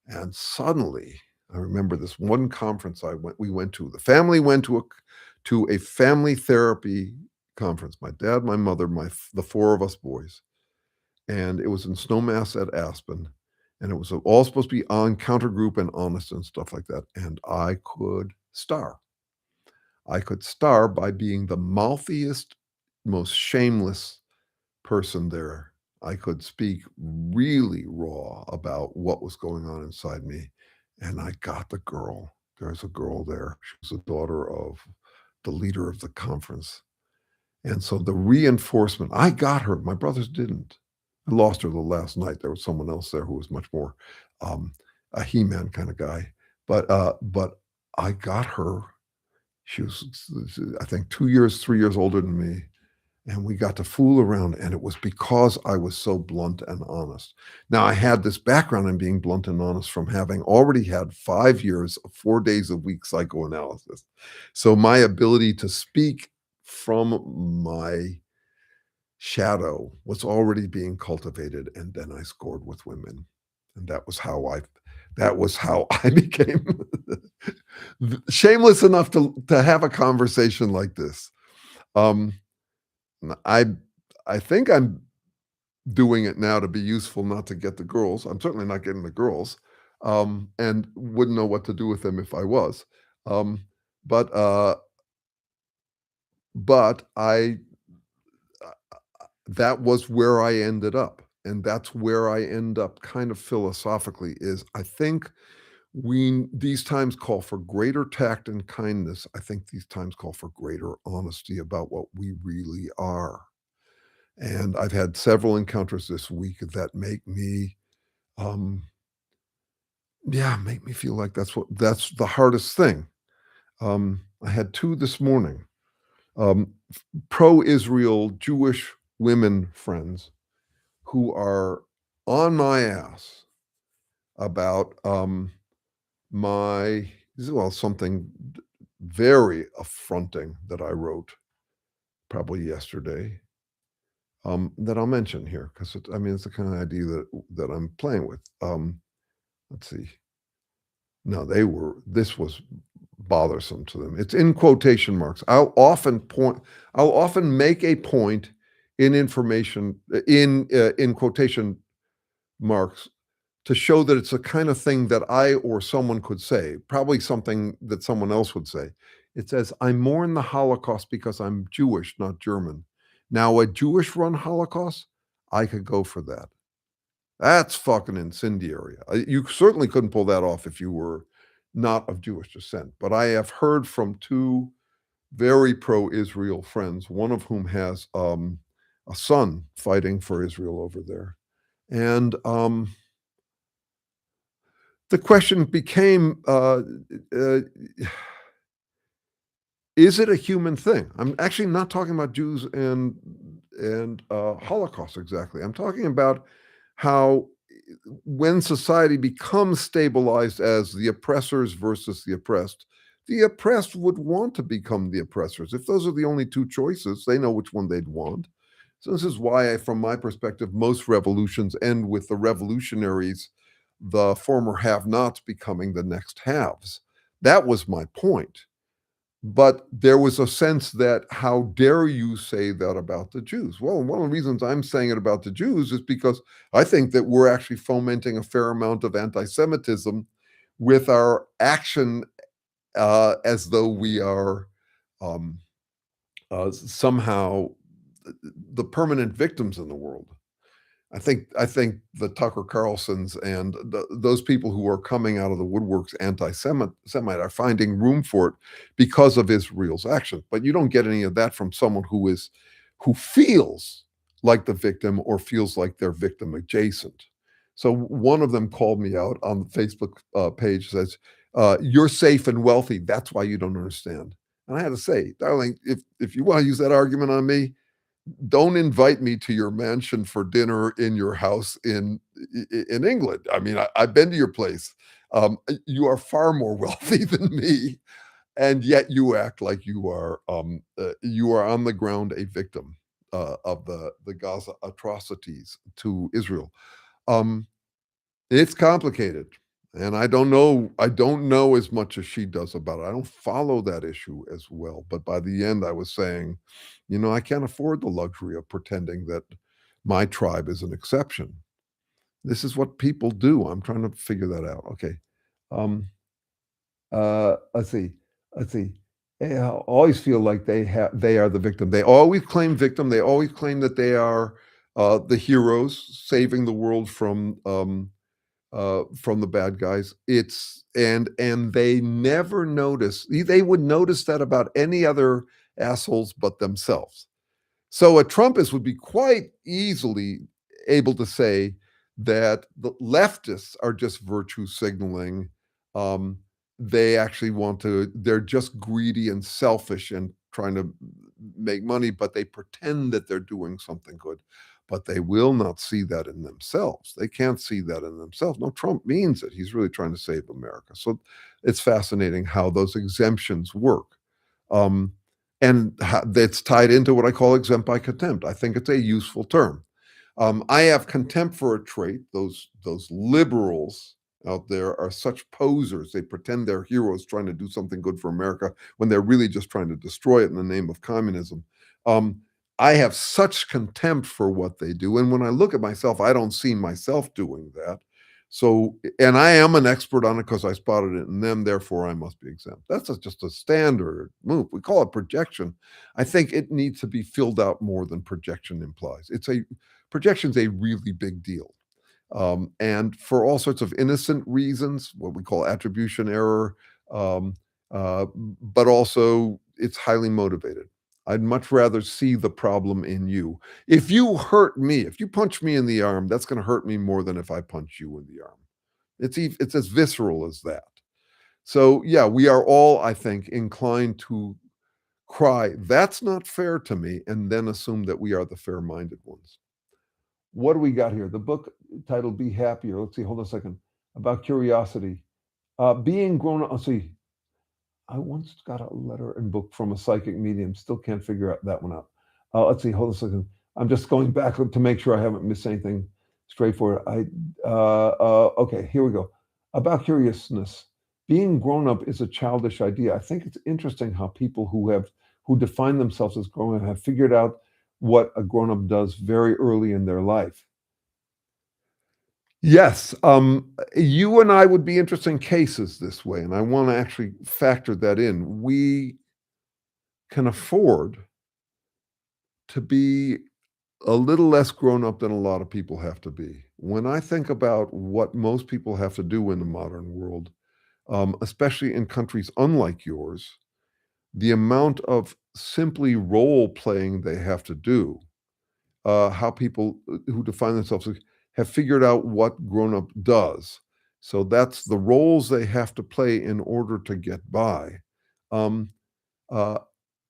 And suddenly, I remember this one conference we went to. The family went to a family therapy conference. My dad, my mother, the four of us boys. And it was in Snowmass at Aspen. And it was all supposed to be on counter group and honest and stuff like that. And I could star. I could star by being the mouthiest, most shameless person there. I could speak really raw about what was going on inside me, and I got the girl. There's a girl there. She was the daughter of the leader of the conference, and so the reinforcement I got her, my brothers didn't. I lost her the last night. There was someone else there who was much more, um, a he-man kinda guy, but I got her. She was, I think, 2 years, 3 years older than me, and we got to fool around, and it was because I was so blunt and honest. Now, I had this background in being blunt and honest from having already had 5 years of 4 days a week psychoanalysis. So my ability to speak from my shadow was already being cultivated, and then I scored with women, and that was how I became shameless enough to have a conversation like this. Um, I I think I'm doing it now to be useful, not to get the girls. I'm certainly not getting the girls, and wouldn't know what to do with them if I was. Um, but uh, but that was where I ended up, and that's where I end up kind of philosophically is I think these times call for greater tact and kindness. I think these times call for greater honesty about what we really are. And I've had several encounters this week that make me, um, yeah, make me feel like that's the hardest thing. I had 2 this morning, pro-Israel Jewish women friends who are on my ass about, my well, something very affronting that I wrote probably yesterday, that I'll mention here because I mean, it's the kind of idea that I'm playing with. Let's see. No, this was bothersome to them. It's in quotation marks. I'll often make a point in information in quotation marks to show that it's the kind of thing that I or someone could say, probably something that someone else would say. It says, I mourn the Holocaust because I'm Jewish, not German. Now, a Jewish run Holocaust, I could go for that. That's fucking incendiary. You certainly couldn't pull that off if you were not of Jewish descent. But I have heard from two very pro-Israel friends, one of whom has a son fighting for Israel over there. And the question became, uh, is it a human thing? I'm actually not talking about Jews and Holocaust exactly. I'm talking about how when society becomes stabilized as the oppressors versus the oppressed would want to become the oppressors. If those are the only two choices, they know which one they'd want. So this is why, from my perspective, most revolutions end with the revolutionaries, the former have-nots becoming the next haves. That was my point. But there was a sense that, how dare you say that about the Jews? Well, one of the reasons I'm saying it about the Jews is because I think that we're actually fomenting a fair amount of anti-Semitism with our action, as though we are um, somehow the permanent victims in the world. I think the Tucker Carlsons and those people who are coming out of the woodworks anti-Semite are finding room for it because of Israel's action. But you don't get any of that from someone who feels like the victim or feels like they're victim adjacent. So one of them called me out on the Facebook page, says, "You're safe and wealthy. That's why you don't understand." And I had to say, darling, if you want to use that argument on me, don't invite me to your mansion for dinner in your house in England. I mean, I've been to your place. You are far more wealthy than me, and yet you act like you are on the ground a victim of the Gaza atrocities to Israel. Um, it's complicated, and I don't know as much as she does about it. I don't follow that issue as well, but by the end, I was saying, I can't afford the luxury of pretending that my tribe is an exception. This is what people do. I'm trying to figure that out. Okay. Um, let's see. Let's see. They always feel like they are the victim. They always claim victim. They always claim that they are The heroes saving the world from the bad guys. It's and they never notice. They would notice that about any other assholes but themselves. So a Trumpist would be quite easily able to say that the leftists are just virtue signaling. Um, they actually they're just greedy and selfish and trying to make money, but they pretend that they're doing something good. But they will not see that in themselves. They can't see that in themselves. No, Trump means it. He's really trying to save America. So it's fascinating how those exemptions work. Um, and that's tied into what I call exempt by contempt. I think it's a useful term. I have contempt for a trait. Those liberals out there are such posers. They pretend they're heroes trying to do something good for America when they're really just trying to destroy it in the name of communism. Um, I have such contempt for what they do. And when I look at myself, I don't see myself doing that. So, and I am an expert on it because I spotted it in them, therefore I must be exempt. That's just a standard move. We call it projection. I think it needs to be filled out more than projection implies. Projection's a really big deal. And for all sorts of innocent reasons, what we call attribution error, um, but also it's highly motivated. I'd much rather see the problem in you. If you hurt me, if you punch me in the arm, that's going to hurt me more than if I punch you in the arm. It's as visceral as that. So yeah, we are all, I think, inclined to cry, "That's not fair to me," and then assume that we are the fair-minded ones. What do we got here? The book titled "Be Happier." Let's see. Hold on a second. About curiosity, being grown up. Let's see. I once got a letter and book from a psychic medium. Still can't figure out that one out. Let's see. Hold on a second. I'm just going back to make sure I haven't missed anything straightforward. Okay. Here we go. About curiousness. Being grown up is a childish idea. I think it's interesting how people who define themselves as grown up have figured out what a grown up does very early in their life. Yes, you and I would be interesting cases this way, and I wanna actually factor that in. We can afford to be a little less grown up than a lot of people have to be. When I think about what most people have to do in the modern world, especially in countries unlike yours, the amount of simply role playing they have to do, how people who define themselves have figured out what grown up does. So that's the roles they have to play in order to get by. Um, uh,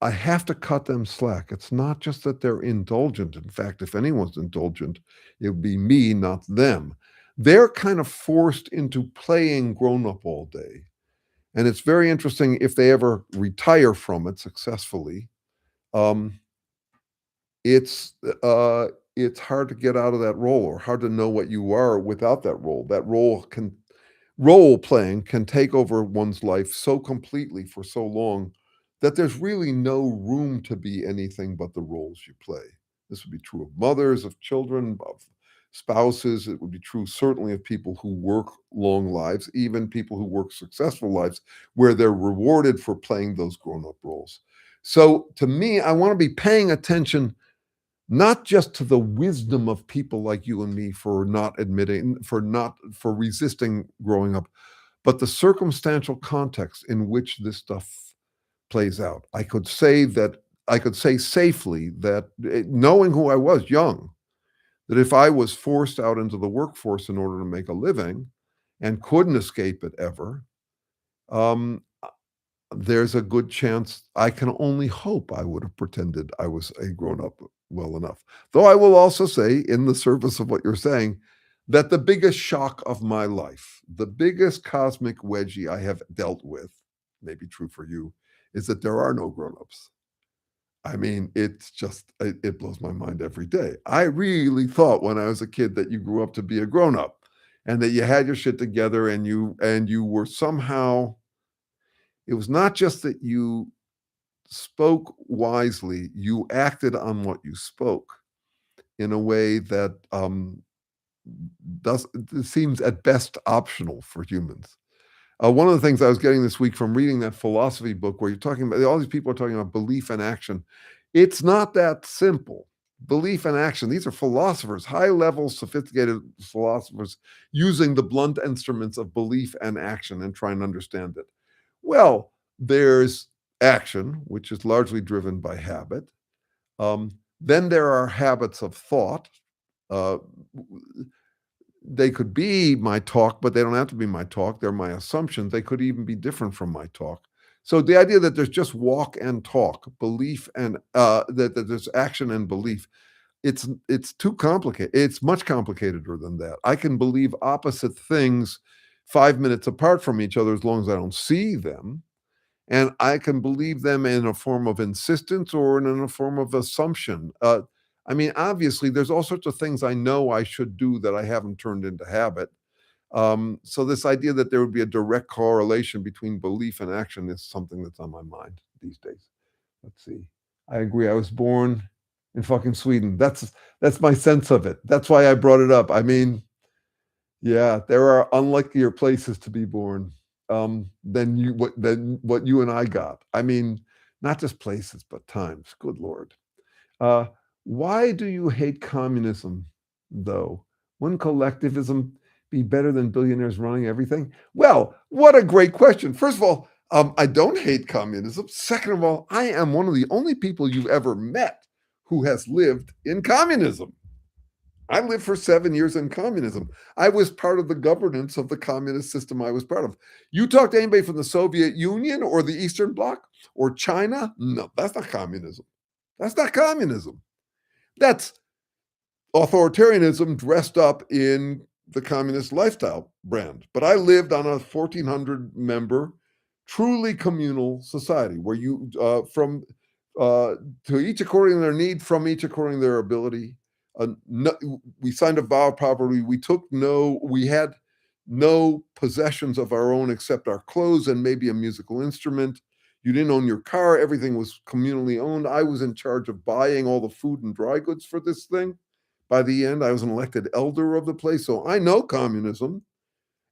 I have to cut them slack. It's not just that they're indulgent. In fact, if anyone's indulgent, it would be me, not them. They're kind of forced into playing grown up all day. And it's very interesting if they ever retire from it successfully. Um, it's, it's hard to get out of that role or hard to know what you are without that role. That role playing can take over one's life so completely for so long that there's really no room to be anything but the roles you play. This would be true of mothers, of children, of spouses. It would be true certainly of people who work long lives, even people who work successful lives where they're rewarded for playing those grown-up roles. So to me, I want to be paying attention not just to the wisdom of people like you and me for not admitting, for resisting growing up, but the circumstantial context in which this stuff plays out. I could say safely that knowing who I was young, that if I was forced out into the workforce in order to make a living and couldn't escape it ever, um, there's a good chance I can only hope I would have pretended I was a grown up well enough. Though I will also say, in the service of what you're saying, that the biggest shock of my life, the biggest cosmic wedgie I have dealt with, maybe true for you, is that there are no grown ups. I mean, it blows my mind every day. I really thought when I was a kid that you grew up to be a grown up and that you had your shit together and you were somehow, it was not just that you spoke wisely, you acted on what you spoke in a way that does it seems at best optional for humans. One of the things I was getting this week from reading that philosophy book where you're talking about all these people are talking about belief and action. It's not that simple. belief and action. These are philosophers, high-level, sophisticated philosophers using the blunt instruments of belief and action and trying to understand it. Well, there's action, which is largely driven by habit. Then there are habits of thought. Uh, they could be my talk, but they don't have to be my talk. They're my assumptions. They could even be different from my talk. So the idea that there's just walk and talk, belief and that there's action and belief, it's too complicated. It's much complicateder than that. I can believe opposite things 5 minutes apart from each other as long as I don't see them. And I can believe them in a form of insistence or in a form of assumption. I mean, obviously, there's all sorts of things I know I should do that I haven't turned into habit. So this idea that there would be a direct correlation between belief and action is something that's on my mind these days. Let's see. I agree. I was born in fucking Sweden. That's my sense of it. That's why I brought it up. I mean, yeah, there are unlikelier places to be born than what you and I got. I mean, not just places, but times. Good Lord. Uh, why do you hate communism, though? Wouldn't collectivism be better than billionaires running everything? Well, what a great question. First of all, I don't hate communism. Second of all, I am one of the only people you've ever met who has lived in communism. I lived for 7 years in communism. I was part of the governance of the communist system I was part of. You talk to anybody from the Soviet Union or the Eastern Bloc or China? No, that's not communism. That's not communism. That's authoritarianism dressed up in the communist lifestyle brand. But I lived on a 1,400 member, truly communal society where you, to each according to their need, from each according to their ability. No, we signed a vow of poverty. We had no possessions of our own except our clothes and maybe a musical instrument. You didn't own your car. Everything was communally owned. I was in charge of buying all the food and dry goods for this thing. By the end, I was an elected elder of the place. So I know communism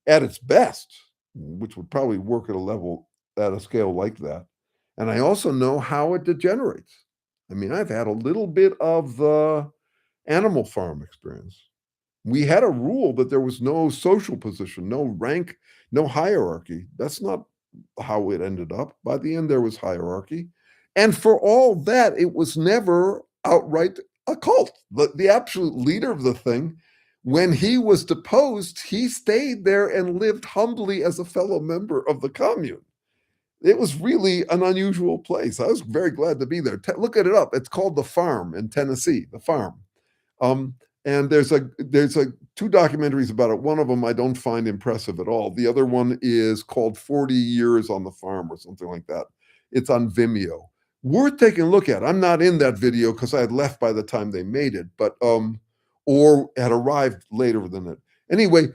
at its best, which would probably work at a scale like that. And I also know how it degenerates. I mean, I've had a little bit of the Animal Farm experience. We had a rule that there was no social position, no rank, no hierarchy. That's not how it ended up. By the end, there was hierarchy. And for all that, it was never outright a cult. The absolute leader of the thing, when he was deposed, he stayed there and lived humbly as a fellow member of the commune. It was really an unusual place. I was very glad to be there. Look it up. It's called The Farm in Tennessee, The Farm. And there's two documentaries about it. One of them I don't find impressive at all. The other one is called 40 Years on the Farm or something like that. It's on Vimeo. Worth taking a look at. I'm not in that video because I had left by the time they made it, but or had arrived later than it. Anyway,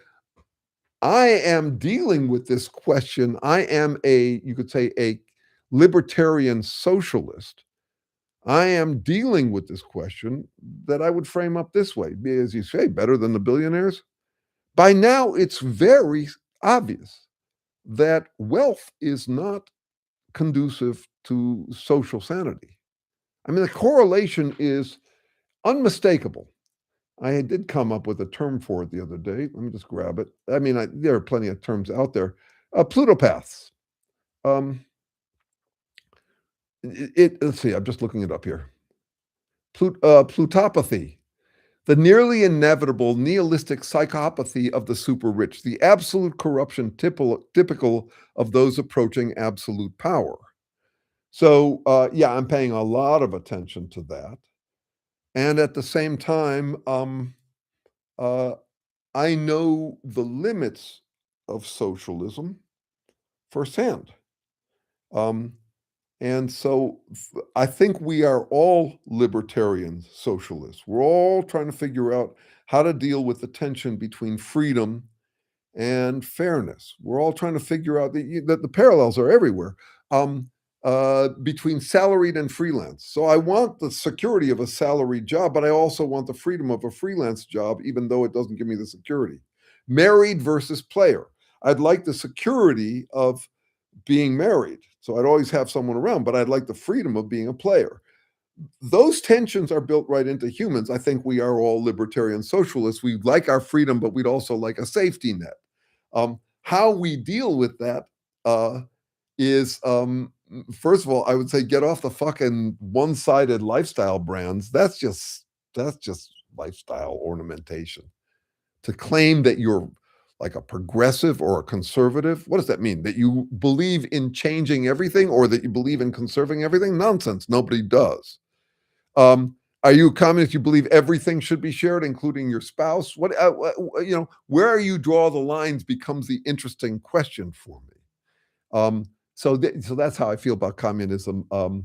I am dealing with this question. I am you could say, a libertarian socialist. I am dealing with this question that I would frame up this way, as you say, better than the billionaires. By now, it's very obvious that wealth is not conducive to social sanity. I mean, the correlation is unmistakable. I did come up with a term for it the other day. Let me just grab it. I mean, there are plenty of terms out there. Plutopaths. Let's see, I'm just looking it up here. Plutopathy, the nearly inevitable nihilistic psychopathy of the super rich, the absolute corruption typical of those approaching absolute power. So, yeah, I'm paying a lot of attention to that. And at the same time, I know the limits of socialism firsthand. And so I think we are all libertarian socialists. We're all trying to figure out how to deal with the tension between freedom and fairness. We're all trying to figure out that the parallels are everywhere between salaried and freelance. So I want the security of a salaried job, but I also want the freedom of a freelance job, even though it doesn't give me the security. Married versus player. I'd like the security of being married. So I'd always have someone around, but I'd like the freedom of being a player. Those tensions are built right into humans. I think we are all libertarian socialists. We like our freedom, but we'd also like a safety net. How we deal with that is, first of all, I would say get off the fucking one-sided lifestyle brands. That's just lifestyle ornamentation. To claim that you're like a progressive or a conservative, what does that mean? That you believe in changing everything or that you believe in conserving everything? Nonsense. Nobody does. Are you a communist? You believe everything should be shared, including your spouse? Where you draw the lines becomes the interesting question for me. So that's how I feel about communism. In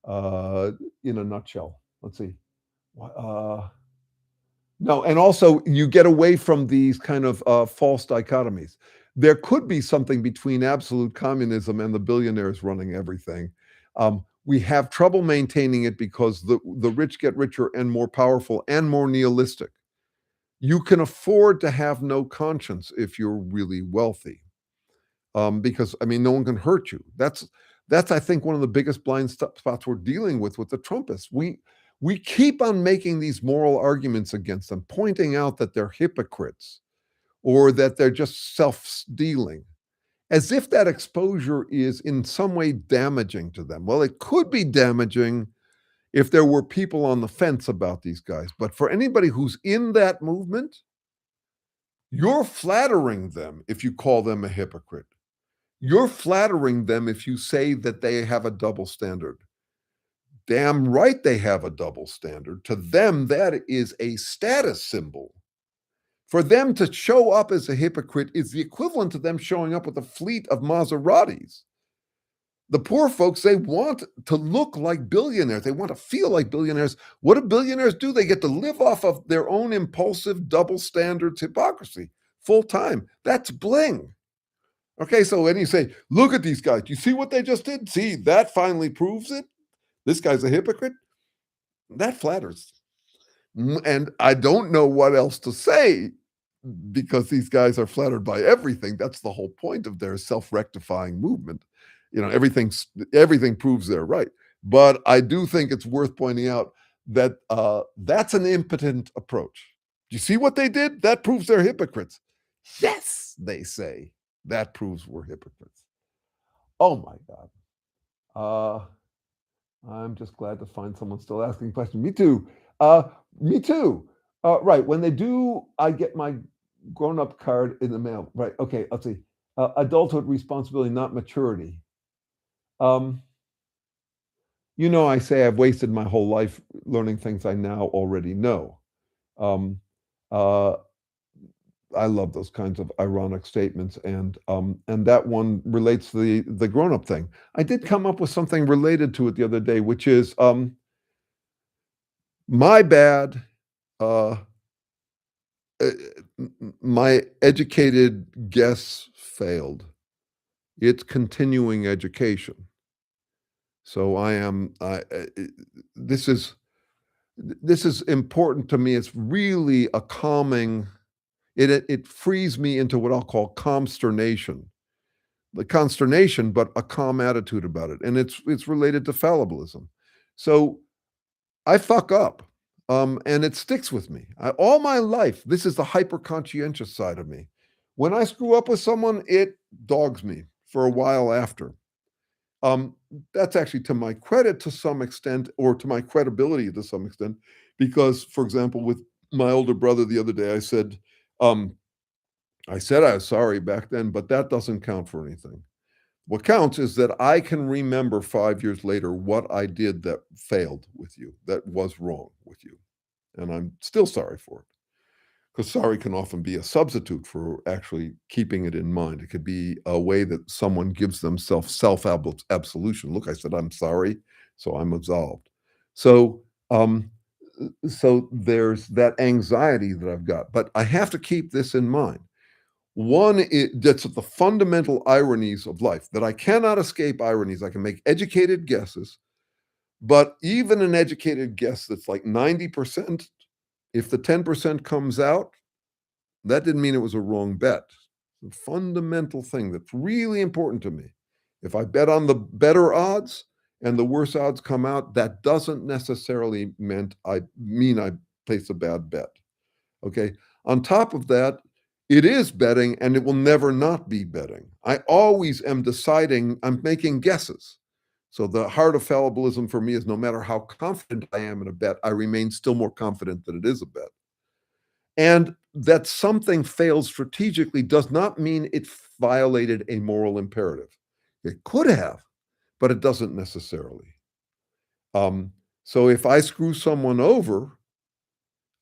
a nutshell. Let's see. No, and also you get away from these kind of false dichotomies. There could be something between absolute communism and the billionaires running everything. We have trouble maintaining it because the rich get richer and more powerful and more nihilistic. You can afford to have no conscience if you're really wealthy, because I mean, no one can hurt you. That's I think one of the biggest blind spots we're dealing with the Trumpists. We keep on making these moral arguments against them, pointing out that they're hypocrites or that they're just self-dealing, as if that exposure is in some way damaging to them. Well, it could be damaging if there were people on the fence about these guys. But for anybody who's in that movement, you're flattering them if you call them a hypocrite. You're flattering them if you say that they have a double standard. Damn right they have a double standard. To them, that is a status symbol. For them to show up as a hypocrite is the equivalent to them showing up with a fleet of Maseratis. The poor folks, they want to look like billionaires. They want to feel like billionaires. What do billionaires do? They get to live off of their own impulsive double standards hypocrisy full time. That's bling. Okay, so when you say, look at these guys, you see what they just did? See, that finally proves it. This guy's a hypocrite. That flatters. And I don't know what else to say because these guys are flattered by everything. That's the whole point of their self-rectifying movement. Everything proves they're right. But I do think it's worth pointing out that that's an impotent approach. Do you see what they did? That proves they're hypocrites. Yes, they say. That proves we're hypocrites. Oh my God. I'm just glad to find someone still asking questions. Me too. Me too. Right. When they do, I get my grown-up card in the mail. Right. Okay. Let's see. Adulthood responsibility, not maturity. I say I've wasted my whole life learning things I now already know. I love those kinds of ironic statements, and that one relates to the grown-up thing. I did come up with something related to it the other day, which is my bad. My educated guess failed. It's continuing education. So this is important to me. It's really a calming. It frees me into what I'll call consternation. The consternation, but a calm attitude about it. And it's related to fallibilism. So I fuck up. And it sticks with me. All my life, this is the hyper-conscientious side of me. When I screw up with someone, it dogs me for a while after. That's actually to my credit to some extent, or to my credibility to some extent, because, for example, with my older brother the other day, I said I was sorry back then, but that doesn't count for anything. What counts is that I can remember 5 years later what I did that failed with you, that was wrong with you. And I'm still sorry for it. Because sorry can often be a substitute for actually keeping it in mind. It could be a way that someone gives themselves self-absolution. Look, I said, I'm sorry, so I'm absolved. So there's that anxiety that I've got. But I have to keep this in mind. One, that's the fundamental ironies of life, that I cannot escape ironies. I can make educated guesses, but even an educated guess that's like 90%, if the 10% comes out, that didn't mean it was a wrong bet. It's a fundamental thing that's really important to me. If I bet on the better odds and the worse odds come out, that doesn't necessarily mean I place a bad bet. Okay. On top of that, it is betting and it will never not be betting. I always am deciding, I'm making guesses. So the heart of fallibilism for me is no matter how confident I am in a bet, I remain still more confident that it is a bet. And that something failed strategically does not mean it violated a moral imperative. It could have, but it doesn't necessarily. So if I screw someone over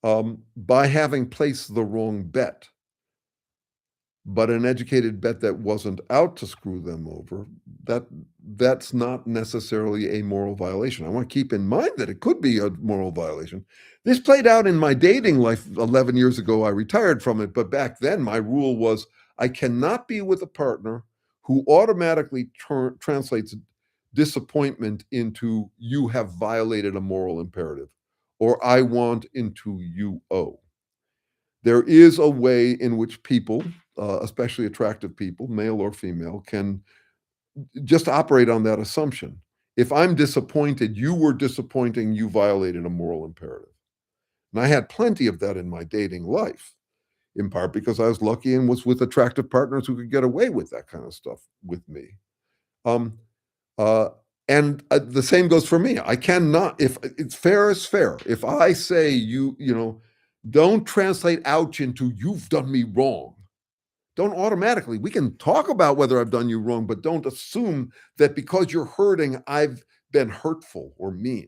by having placed the wrong bet, but an educated bet that wasn't out to screw them over, that's not necessarily a moral violation. I want to keep in mind that it could be a moral violation. This played out in my dating life 11 years ago. I retired from it, but back then my rule was I cannot be with a partner who automatically translates disappointment into you have violated a moral imperative, or I want into you owe. There is a way in which people, especially attractive people, male or female, can just operate on that assumption. If I'm disappointed, you were disappointing, you violated a moral imperative. And I had plenty of that in my dating life, in part because I was lucky and was with attractive partners who could get away with that kind of stuff with me. Um, uh, and the same goes for me. I cannot, if it's fair is fair. If I say don't translate ouch into you've done me wrong. Don't automatically. We can talk about whether I've done you wrong, but don't assume that because you're hurting, I've been hurtful or mean.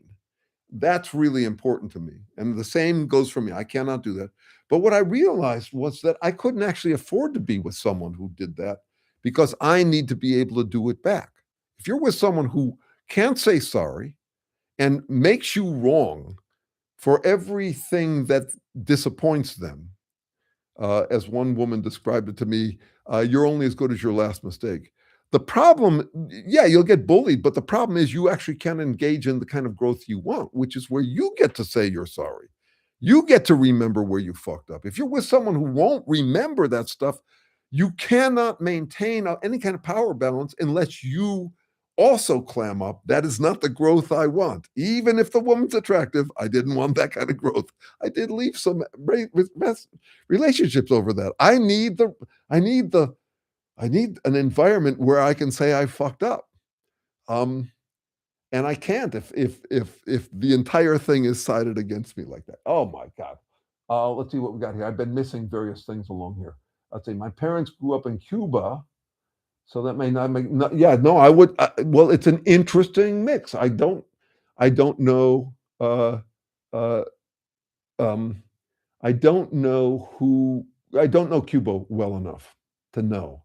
That's really important to me. And the same goes for me. I cannot do that. But what I realized was that I couldn't actually afford to be with someone who did that because I need to be able to do it back. If you're with someone who can't say sorry and makes you wrong for everything that disappoints them, as one woman described it to me, you're only as good as your last mistake. The problem, yeah, you'll get bullied, but the problem is you actually can't engage in the kind of growth you want, which is where you get to say you're sorry. You get to remember where you fucked up. If you're with someone who won't remember that stuff, you cannot maintain any kind of power balance unless you also clam up. That is not the growth I want. Even if the woman's attractive, I didn't want that kind of growth. I did leave some relationships over that. I need an environment where I can say I fucked up. And I can't if the entire thing is sided against me like that. Oh my God. Let's see what we got here. I've been missing various things along here. Let's see. My parents grew up in Cuba, so that may not make. No, yeah, no, I would. Well, it's an interesting mix. I don't know. Uh, um, I don't know who. I don't know Cuba well enough to know.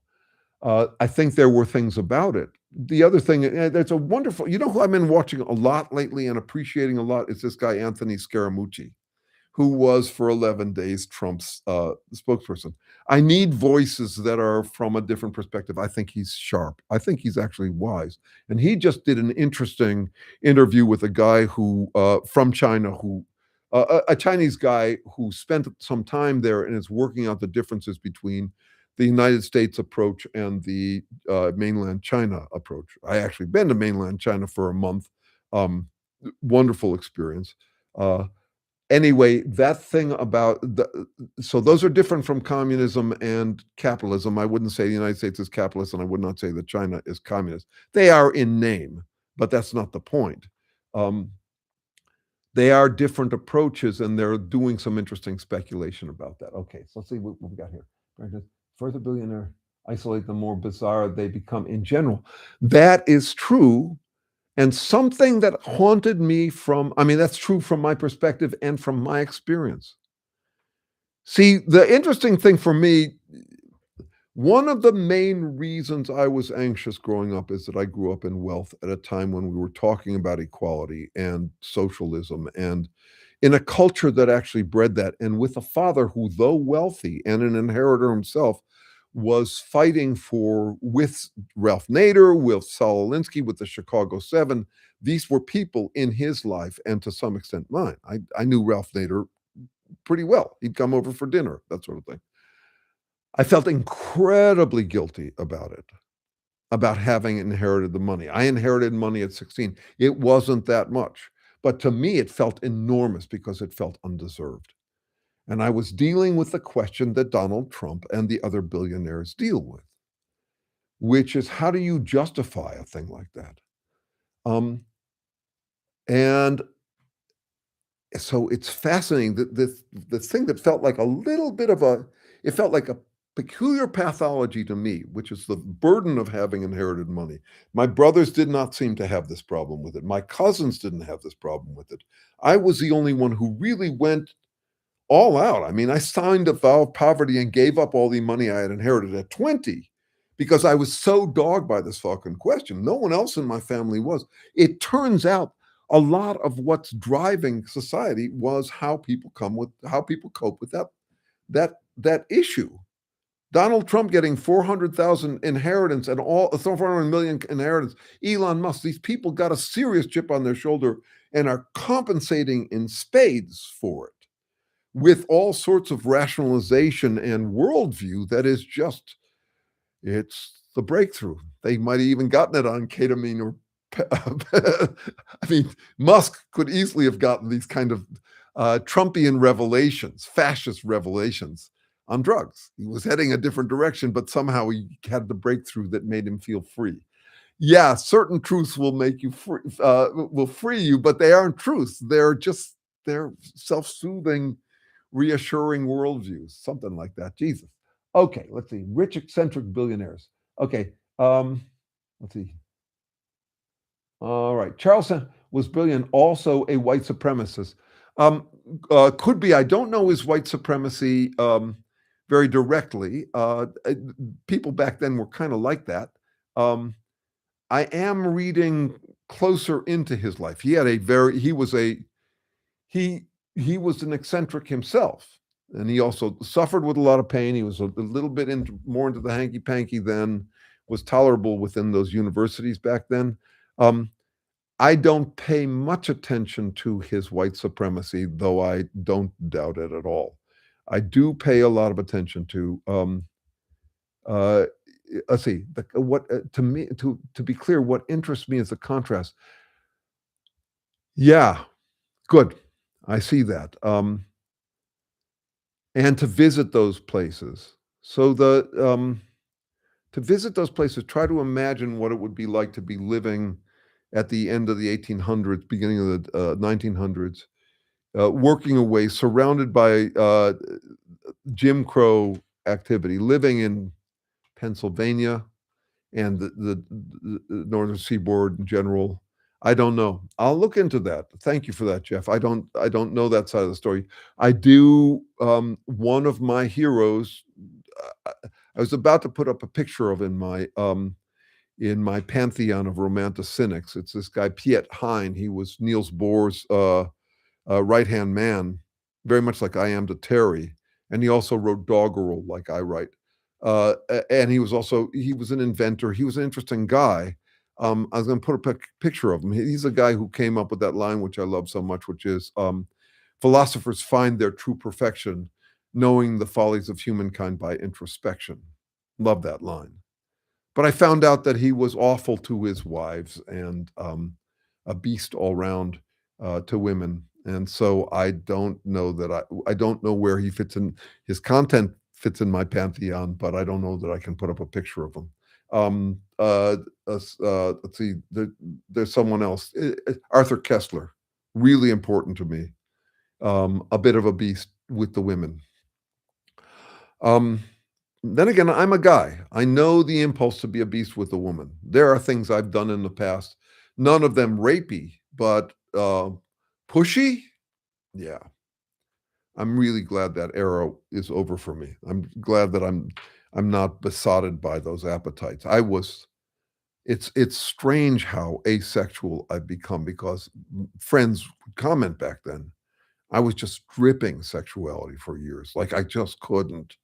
I think there were things about it. The other thing, there's a wonderful. You know who I've been watching a lot lately and appreciating a lot is this guy Anthony Scaramucci, who was for 11 days Trump's spokesperson. I need voices that are from a different perspective. I think he's sharp. I think he's actually wise. And he just did an interesting interview with a guy who from China who a Chinese guy who spent some time there and is working out the differences between the United States approach and the mainland China approach. I actually been to mainland China for a month. Wonderful experience. Anyway, that thing about so those are different from communism and capitalism. I wouldn't say the United States is capitalist, and I would not say that China is communist. They are in name, but that's not the point. They are different approaches, and they're doing some interesting speculation about that. Okay, so let's see what we got here. Further billionaire isolate, the more bizarre they become in general. That is true. And something that haunted me that's true from my perspective and from my experience. See, the interesting thing for me, one of the main reasons I was anxious growing up is that I grew up in wealth at a time when we were talking about equality and socialism and in a culture that actually bred that. And with a father who, though wealthy and an inheritor himself, was fighting with Ralph Nader, with Saul Alinsky, with the Chicago 7. These were people in his life and to some extent mine. I knew Ralph Nader pretty well. He'd come over for dinner, that sort of thing. I felt incredibly guilty about it. about having inherited the money. I inherited money at 16. It wasn't that much, but to me, it felt enormous because it felt undeserved. And I was dealing with the question that Donald Trump and the other billionaires deal with, which is how do you justify a thing like that? Um, and so it's fascinating that the thing that felt like a little bit of a it felt like a peculiar pathology to me, which is the burden of having inherited money. My brothers did not seem to have this problem with it. My cousins didn't have this problem with it. I was the only one who really went all out. I mean, I signed a vow of poverty and gave up all the money I had inherited at 20 because I was so dogged by this fucking question. No one else in my family was. It turns out a lot of what's driving society was how people cope with that issue. Donald Trump getting 400,000 inheritance and all 400 million inheritance. Elon Musk, these people got a serious chip on their shoulder and are compensating in spades for it with all sorts of rationalization and worldview that is just it's the breakthrough. They might have even gotten it on ketamine or I mean, Musk could easily have gotten these kind of Trumpian revelations, fascist revelations on drugs. He was heading a different direction, but somehow he had the breakthrough that made him feel free. Yeah, certain truths will make you free, will free you, but they aren't truths. They're self-soothing, reassuring worldviews, something like that. Jesus. Okay, let's see. Rich eccentric billionaires. Okay, let's see. All right. Charleston was brilliant, also a white supremacist. Um, could be. I don't know his white supremacy very directly. People back then were kind of like that. Um, I am reading closer into his life. He he was an eccentric himself, and he also suffered with a lot of pain. He was a little bit more into the hanky panky than was tolerable within those universities back then. Um, I don't pay much attention to his white supremacy, though I don't doubt it at all. I do pay a lot of attention to, uh, let's see, what to me, to be clear, what interests me is the contrast. Yeah, good. I see that. And to visit those places. So to visit those places, try to imagine what it would be like to be living at the end of the 1800s, beginning of the 1900s, working away, surrounded by Jim Crow activity, living in Pennsylvania and the northern seaboard in general. I don't know. I'll look into that. Thank you for that, Jeff. I don't know that side of the story. I do. One of my heroes. I was about to put up a picture of in my pantheon of romantic cynics. It's this guy Piet Hein. He was Niels Bohr's right-hand man, very much like I am to Terry, and he also wrote doggerel like I write. And he was an inventor. He was an interesting guy. I was going to put a picture of him. He's a guy who came up with that line, which I love so much, which is philosophers find their true perfection, knowing the follies of humankind by introspection. Love that line. But I found out that he was awful to his wives and a beast all round to women. And so I don't know where he fits in. His content fits in my pantheon, but I don't know that I can put up a picture of him. Um, uh, let's see. There's someone else, Arthur Kessler, really important to me. A bit of a beast with the women. Um, then again, I'm a guy. I know the impulse to be a beast with a woman. There are things I've done in the past, none of them rapey, but pushy. Yeah, I'm really glad that era is over for me. I'm glad that I'm not besotted by those appetites. I was. It's strange how asexual I've become because friends would comment back then. I was just dripping sexuality for years. Like I just couldn't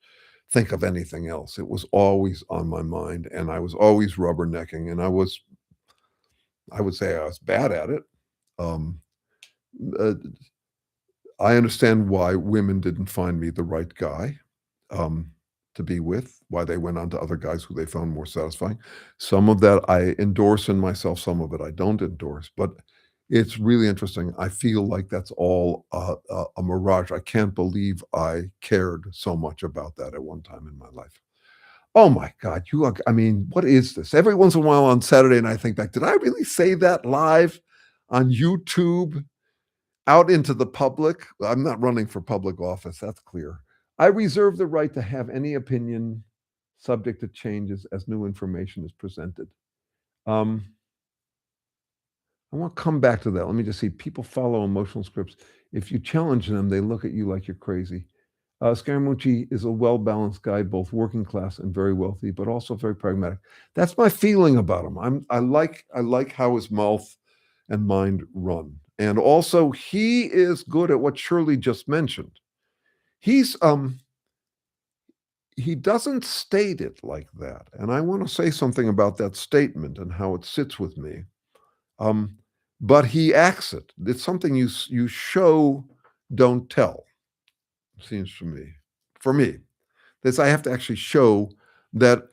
think of anything else. It was always on my mind, and I was always rubbernecking, and I would say I was bad at it. Um, uh, I understand why women didn't find me the right guy. Um, to be with, why they went on to other guys who they found more satisfying. Some of that I endorse in myself, some of it I don't endorse, but it's really interesting. I feel like that's all a mirage. I can't believe I cared so much about that at one time in my life. Oh my God, you are, I mean, what is this? Every once in a while on Saturday night, I think back, did I really say that live on YouTube out into the public? Well, I'm not running for public office, that's clear. I reserve the right to have any opinion subject to changes as new information is presented. Um, I want to come back to that. Let me just see. People follow emotional scripts. If you challenge them, they look at you like you're crazy. Scaramucci is a well-balanced guy, both working class and very wealthy, but also very pragmatic. That's my feeling about him. I like how his mouth and mind run. And also he is good at what Shirley just mentioned. He's he doesn't state it like that. And I want to say something about that statement and how it sits with me. Um, but he acts it. It's something you show, don't tell. Seems to me, for me, this I have to actually show that,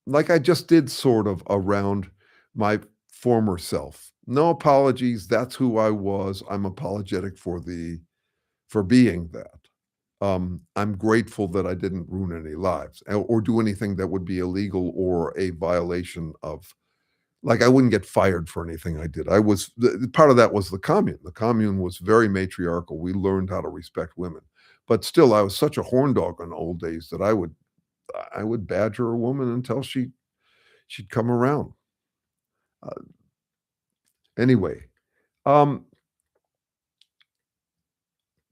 like I just did, sort of around my former self. No apologies. That's who I was. I'm apologetic for being that. I'm grateful that I didn't ruin any lives or do anything that would be illegal or a violation of, like, I wouldn't get fired for anything I did. I was part of that was the commune. The commune was very matriarchal. We learned how to respect women, but still, I was such a horn dog in the old days that I would badger a woman until she'd come around. Uh, anyway, um,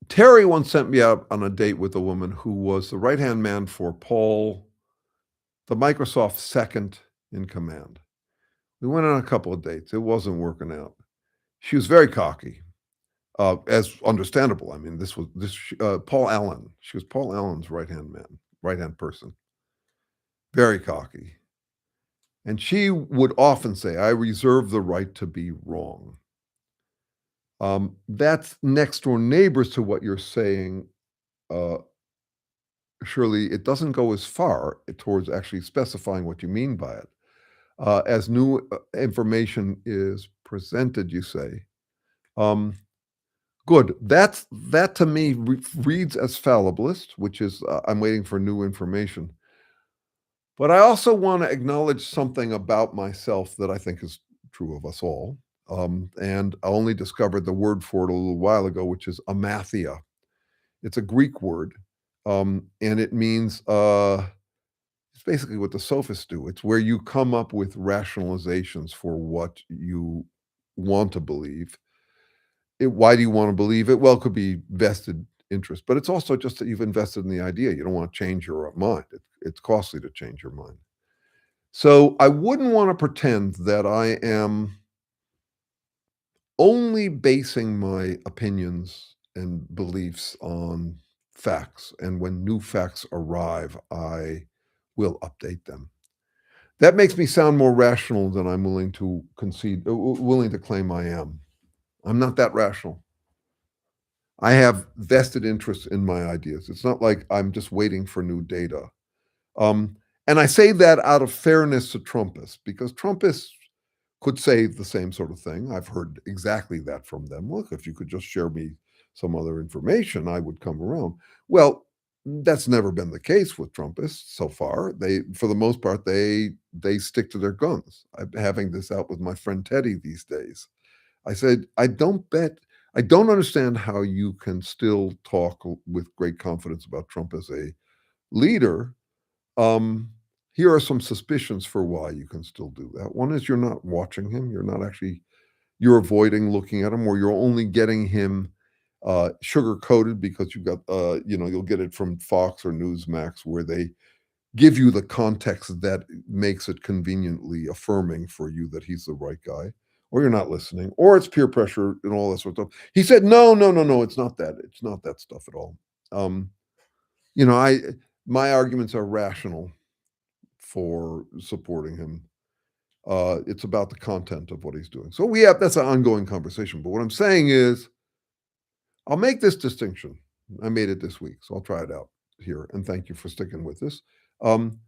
Terry once sent me out on a date with a woman who was the right hand man for Paul, the Microsoft second in command. We went on a couple of dates. It wasn't working out. She was very cocky. As understandable. I mean, this was Paul Allen. She was Paul Allen's right-hand man, right-hand person. Very cocky. And she would often say, I reserve the right to be wrong. That's next door neighbors to what you're saying. Uh, Surely it doesn't go as far towards actually specifying what you mean by it. As new information is presented, you say, um, good. That to me reads as fallibilist, which is I'm waiting for new information. But I also want to acknowledge something about myself that I think is true of us all. And I only discovered the word for it a little while ago, which is amathia. It's a Greek word, and it means it's basically what the sophists do. It's where you come up with rationalizations for what you want to believe. Why do you want to believe it? Well, it could be vested interest, but it's also just that you've invested in the idea. You don't want to change your mind. It's costly to change your mind. So I wouldn't want to pretend that I am only basing my opinions and beliefs on facts. And when new facts arrive, I will update them. That makes me sound more rational than I'm willing to concede, willing to claim I am. I'm not that rational. I have vested interests in my ideas. It's not like I'm just waiting for new data. Um, and I say that out of fairness to Trumpists, because Trumpists could say the same sort of thing. I've heard exactly that from them. Look, if you could just share me some other information, I would come around. Well, that's never been the case with Trumpists so far. For the most part, they stick to their guns. I'm having this out with my friend Teddy these days. I said, I don't understand how you can still talk with great confidence about Trump as a leader. Um, Here are some suspicions for why you can still do that. One is you're not watching him. You're avoiding looking at him, or you're only getting him sugar coated because you've got, you'll get it from Fox or Newsmax where they give you the context that makes it conveniently affirming for you that he's the right guy, or you're not listening, or it's peer pressure and all that sort of stuff. He said, no, no, no, no, it's not that. It's not that stuff at all. Um, you know, I my arguments are rational for supporting him. It's about the content of what he's doing. So that's an ongoing conversation. But what I'm saying is, I'll make this distinction. I made it this week, so I'll try it out. here, and thank you for sticking with this. Um,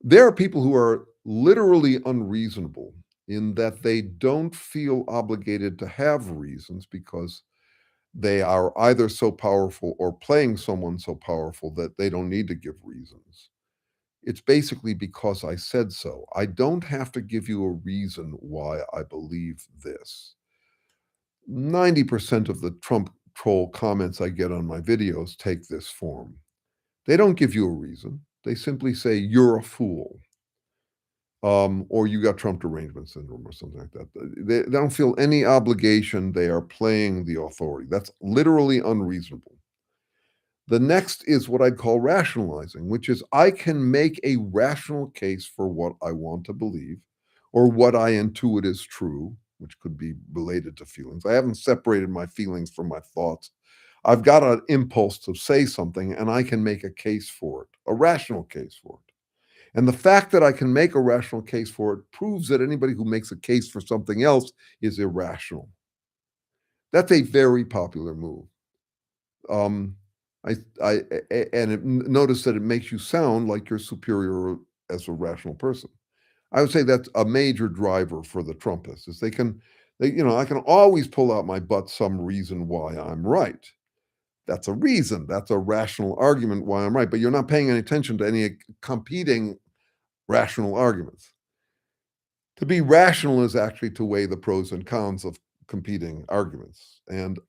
there are people who are literally unreasonable in that they don't feel obligated to have reasons because they are either so powerful or playing someone so powerful that they don't need to give reasons. It's basically because I said so. I don't have to give you a reason why I believe this. 90% of the Trump troll comments I get on my videos take this form. They don't give you a reason. They simply say, you're a fool. Or you got Trump derangement syndrome or something like that. They don't feel any obligation. They are playing the authority. That's literally unreasonable. The next is what I'd call rationalizing, which is I can make a rational case for what I want to believe or what I intuit is true, which could be related to feelings. I haven't separated my feelings from my thoughts. I've got an impulse to say something and I can make a case for it, a rational case for it. And the fact that I can make a rational case for it proves that anybody who makes a case for something else is irrational. That's a very popular move. Um, notice that it makes you sound like you're superior as a rational person. I would say that's a major driver for the Trumpists. Is I can always pull out my butt some reason why I'm right. That's a reason. That's a rational argument why I'm right. But you're not paying any attention to any competing rational arguments. To be rational is actually to weigh the pros and cons of competing arguments. And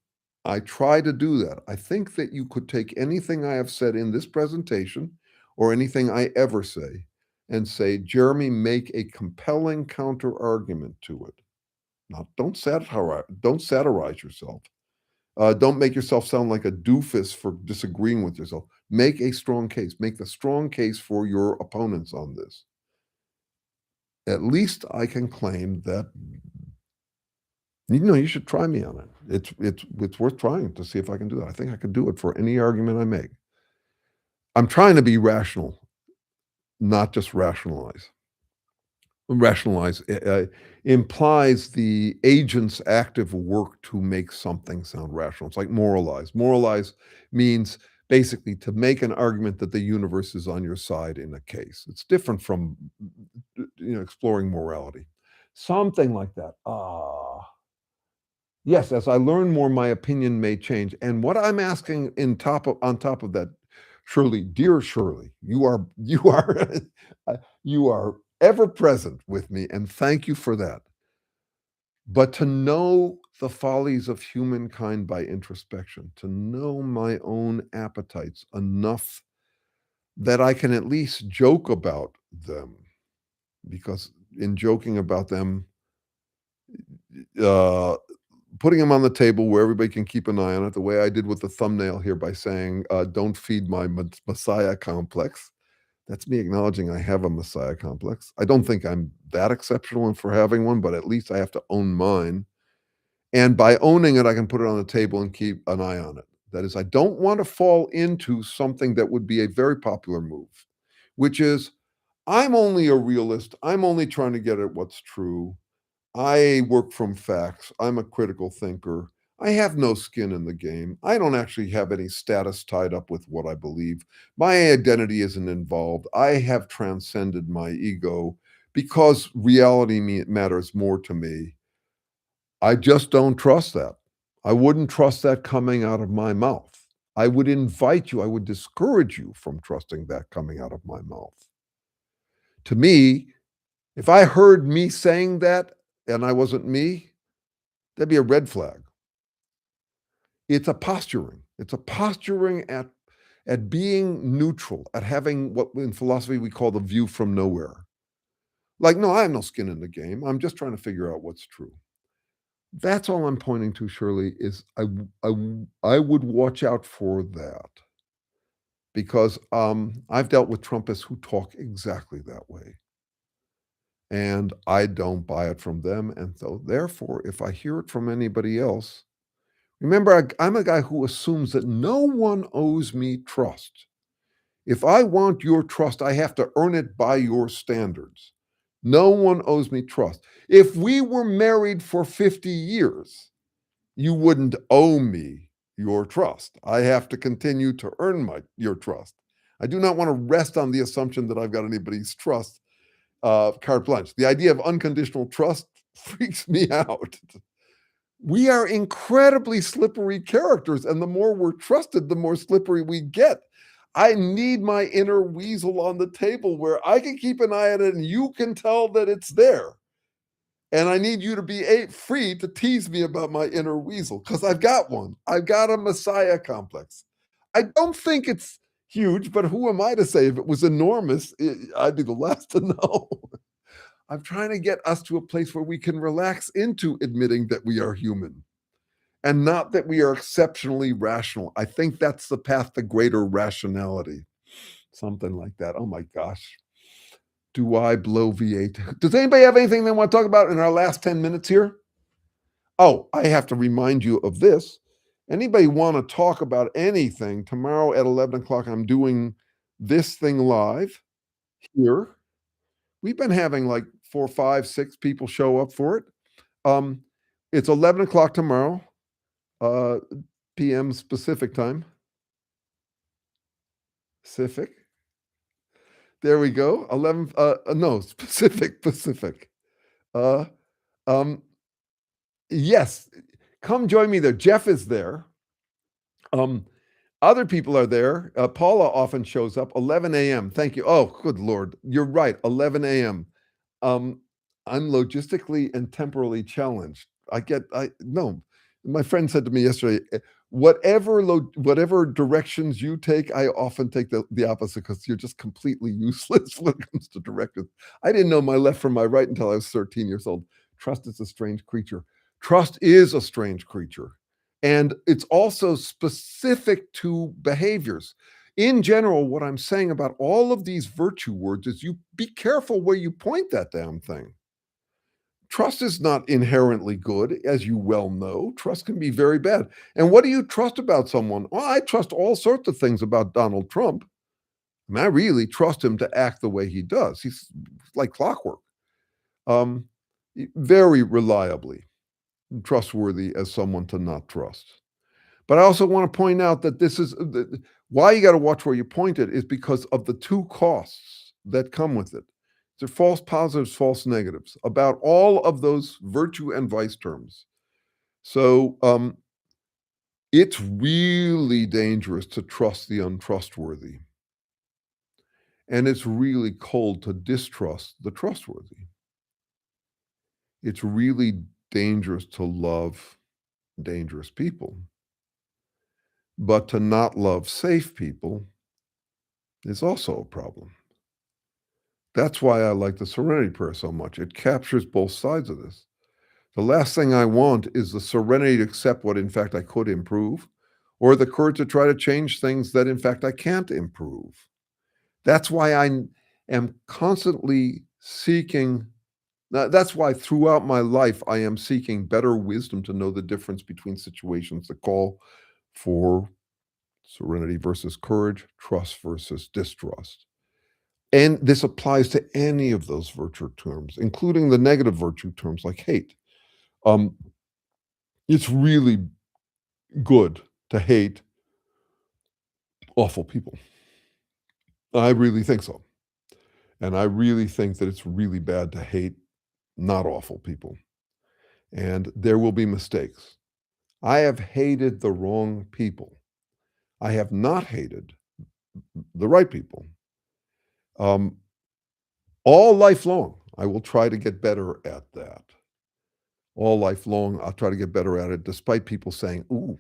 I try to do that. I think that you could take anything I have said in this presentation or anything I ever say and say, Jeremy, make a compelling counter argument to it. Now, don't satirize yourself. Don't make yourself sound like a doofus for disagreeing with yourself. Make a strong case. Make the strong case for your opponents on this. At least I can claim that you should try me on it. It's worth trying to see if I can do that. I think I could do it for any argument I make. I'm trying to be rational, not just rationalize. Rationalize implies the agent's active work to make something sound rational. It's like moralize. Moralize means basically to make an argument that the universe is on your side in a case. It's different from exploring morality. Something like that. Yes, as I learn more, my opinion may change. And what I'm asking on top of that, Shirley, dear Shirley, you are ever present with me, and thank you for that. But to know the follies of humankind by introspection, to know my own appetites enough that I can at least joke about them, because in joking about them, putting them on the table where everybody can keep an eye on it, the way I did with the thumbnail here by saying, don't feed my Messiah complex. That's me acknowledging I have a Messiah complex. I don't think I'm that exceptional for having one, but at least I have to own mine. And by owning it, I can put it on the table and keep an eye on it. That is, I don't want to fall into something that would be a very popular move, which is, I'm only a realist. I'm only trying to get at what's true. I work from facts. I'm a critical thinker. I have no skin in the game. I don't actually have any status tied up with what I believe. My identity isn't involved. I have transcended my ego because reality matters more to me. I just don't trust that. I wouldn't trust that coming out of my mouth. I would I would discourage you from trusting that coming out of my mouth. To me, if I heard me saying that and I wasn't me, that'd be a red flag. It's a posturing. It's a posturing at being neutral, at having what in philosophy we call the view from nowhere. Like, no, I have no skin in the game. I'm just trying to figure out what's true. That's all I'm pointing to, Shirley, is I would watch out for that because I've dealt with Trumpists who talk exactly that way. And I don't buy it from them. And so therefore, if I hear it from anybody else, remember, I'm a guy who assumes that no one owes me trust. If I want your trust, I have to earn it by your standards. No one owes me trust. If we were married for 50 years, you wouldn't owe me your trust. I have to continue to earn your trust. I do not want to rest on the assumption that I've got anybody's trust, carte blanche. The idea of unconditional trust freaks me out. We are incredibly slippery characters, and the more we're trusted, the more slippery we get. I need my inner weasel on the table where I can keep an eye on it and you can tell that it's there. And I need you to be free to tease me about my inner weasel because I've got one. I've got a messiah complex. I don't think it's huge, but who am I to say? If it was enormous, I'd be the last to know. I'm trying to get us to a place where we can relax into admitting that we are human and not that we are exceptionally rational. I think that's the path to greater rationality. Something like that. Oh my gosh. Do I bloviate? Does anybody have anything they want to talk about in our last 10 minutes here? Oh, I have to remind you of this. Anybody want to talk about anything? Tomorrow at 11 o'clock, I'm doing this thing live here. We've been having like 4, 5, 6 people show up for it. Um, it's 11 o'clock tomorrow, uh, PM Pacific time. Pacific. There we go. 11, no, Pacific. Uh, um, yes, come join me there. Jeff is there. Um, Other people are there. Paula often shows up. 11 a.m. Thank you. Oh, good Lord. You're right. 11 a.m. Um, I'm logistically and temporally challenged. No. My friend said to me yesterday, whatever directions you take, I often take the opposite because you're just completely useless when it comes to directions. I didn't know my left from my right until I was 13 years old. Trust is a strange creature. Trust is a strange creature. And it's also specific to behaviors. In general, what I'm saying about all of these virtue words is you be careful where you point that damn thing. Trust is not inherently good, as you well know. Trust can be very bad. And what do you trust about someone? Well, I trust all sorts of things about Donald Trump. I mean, I really trust him to act the way he does. He's like clockwork, um, very reliably trustworthy as someone to not trust. But I also want to point out that this is why you got to watch where you point it is because of the two costs that come with it. They're false positives, false negatives about all of those virtue and vice terms. So it's really dangerous to trust the untrustworthy. And it's really cold to distrust the trustworthy. It's really dangerous to love dangerous people. But to not love safe people is also a problem. That's why I like the serenity prayer so much. It captures both sides of this. The last thing I want is the serenity to accept what, in fact, I could improve, or the courage to try to change things that, in fact, I can't improve. That's why I am constantly seeking. That's why throughout my life, I am seeking better wisdom to know the difference between situations that call for serenity versus courage, trust versus distrust. And this applies to any of those virtue terms, including the negative virtue terms like hate. Um, it's really good to hate awful people. I really think so. And I really think that it's really bad to hate not awful people. And there will be mistakes. I have hated the wrong people. I have not hated the right people. Um, all life long, I will try to get better at that. All life long, I'll try to get better at it, despite people saying, "Ooh,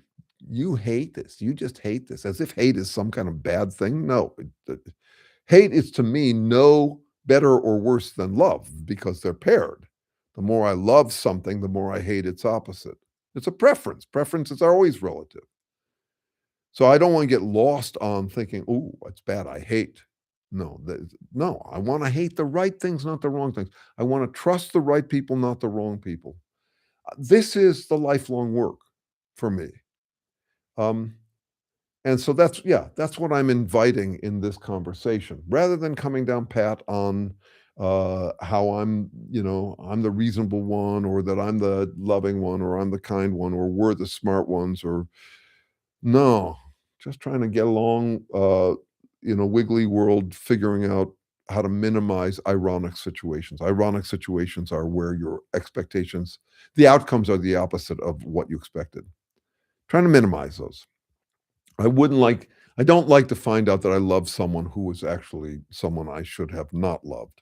you hate this. You just hate this," as if hate is some kind of bad thing. No, hate is to me no better or worse than love because they're paired. The more I love something, the more I hate its opposite. It's a preference. Preferences are always relative. So I don't want to get lost on thinking, "Ooh, it's bad. I hate." No, I want to hate the right things, not the wrong things. I want to trust the right people, not the wrong people. This is the lifelong work for me. Um, and so that's what I'm inviting in this conversation, rather than coming down pat on how I'm the reasonable one, or that I'm the loving one, or I'm the kind one, or we're the smart ones, or No, just trying to get along, in a wiggly world, figuring out how to minimize ironic situations. Ironic situations are where your expectations the outcomes are the opposite of what you expected. Trying to minimize those. I don't like to find out that I love someone who was actually someone I should have not loved.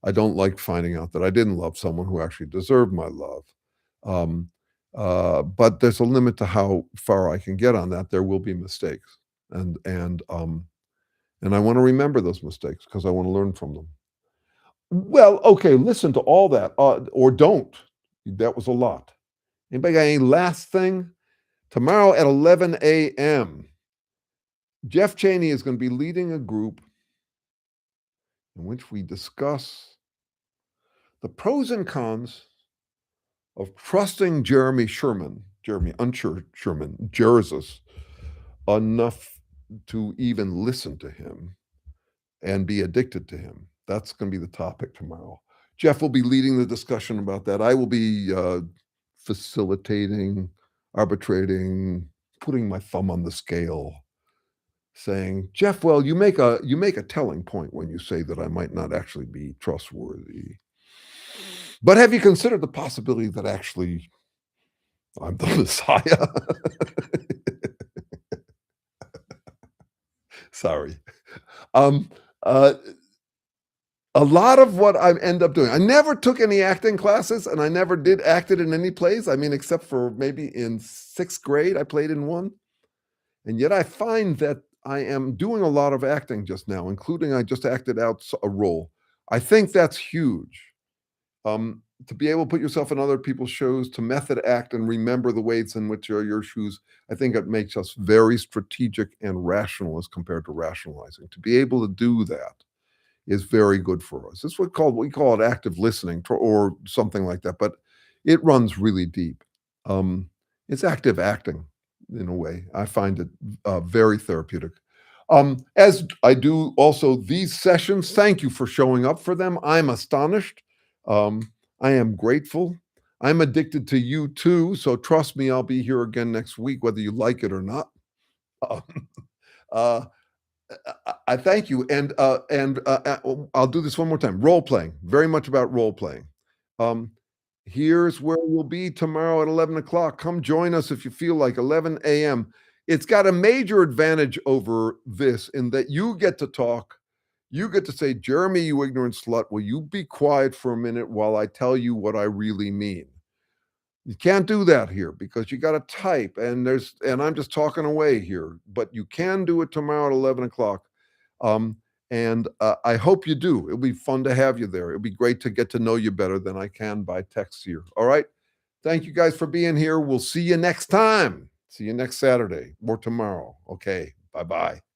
I don't like finding out that I didn't love someone who actually deserved my love. Um, but there's a limit to how far I can get on that. There will be mistakes, and and I want to remember those mistakes because I want to learn from them. Well, okay, listen to all that, or don't. That was a lot. Anybody got any last thing? Tomorrow at 11 a.m., Jeff Cheney is going to be leading a group in which we discuss the pros and cons of trusting Jeremy Unsure Sherman, Jesus, enough to even listen to him and be addicted to him. That's going to be the topic tomorrow. Jeff will be leading the discussion about that. I will be facilitating, arbitrating, putting my thumb on the scale, saying, "Jeff, well, you make a telling point when you say that I might not actually be trustworthy. But have you considered the possibility that actually I'm the Messiah?" Sorry. Um, uh, a lot of what I end up doing I never took any acting classes, and I never did acted in any plays, I mean, except for maybe in 6th grade, I played in one, and yet I find that I am doing a lot of acting just now, including I just acted out a role. I think that's huge. To be able to put yourself in other people's shoes, to method act and remember the ways in which are your shoes, I think it makes us very strategic and rational as compared to rationalizing. To be able to do that is very good for us. It's we call it active listening or something like that, but it runs really deep. It's active acting in a way. I find it very therapeutic. As I do also these sessions, thank you for showing up for them. I'm astonished. Um, I am grateful. I'm addicted to you too. So trust me, I'll be here again next week, whether you like it or not. Um, uh, I thank you, I'll do this one more time. Role playing, very much about role playing. Um, here's where we'll be tomorrow at 11 o'clock. Come join us if you feel like 11 a.m. It's got a major advantage over this in that you get to talk. You get to say, Jeremy, you ignorant slut, will you be quiet for a minute while I tell you what I really mean? You can't do that here because you got to type and I'm just talking away here, but you can do it tomorrow at 11 o'clock. Um, I hope you do. It'll be fun to have you there. It'll be great to get to know you better than I can by text here. All right. Thank you guys for being here. We'll see you next time. See you next Saturday or tomorrow. Okay. Bye bye.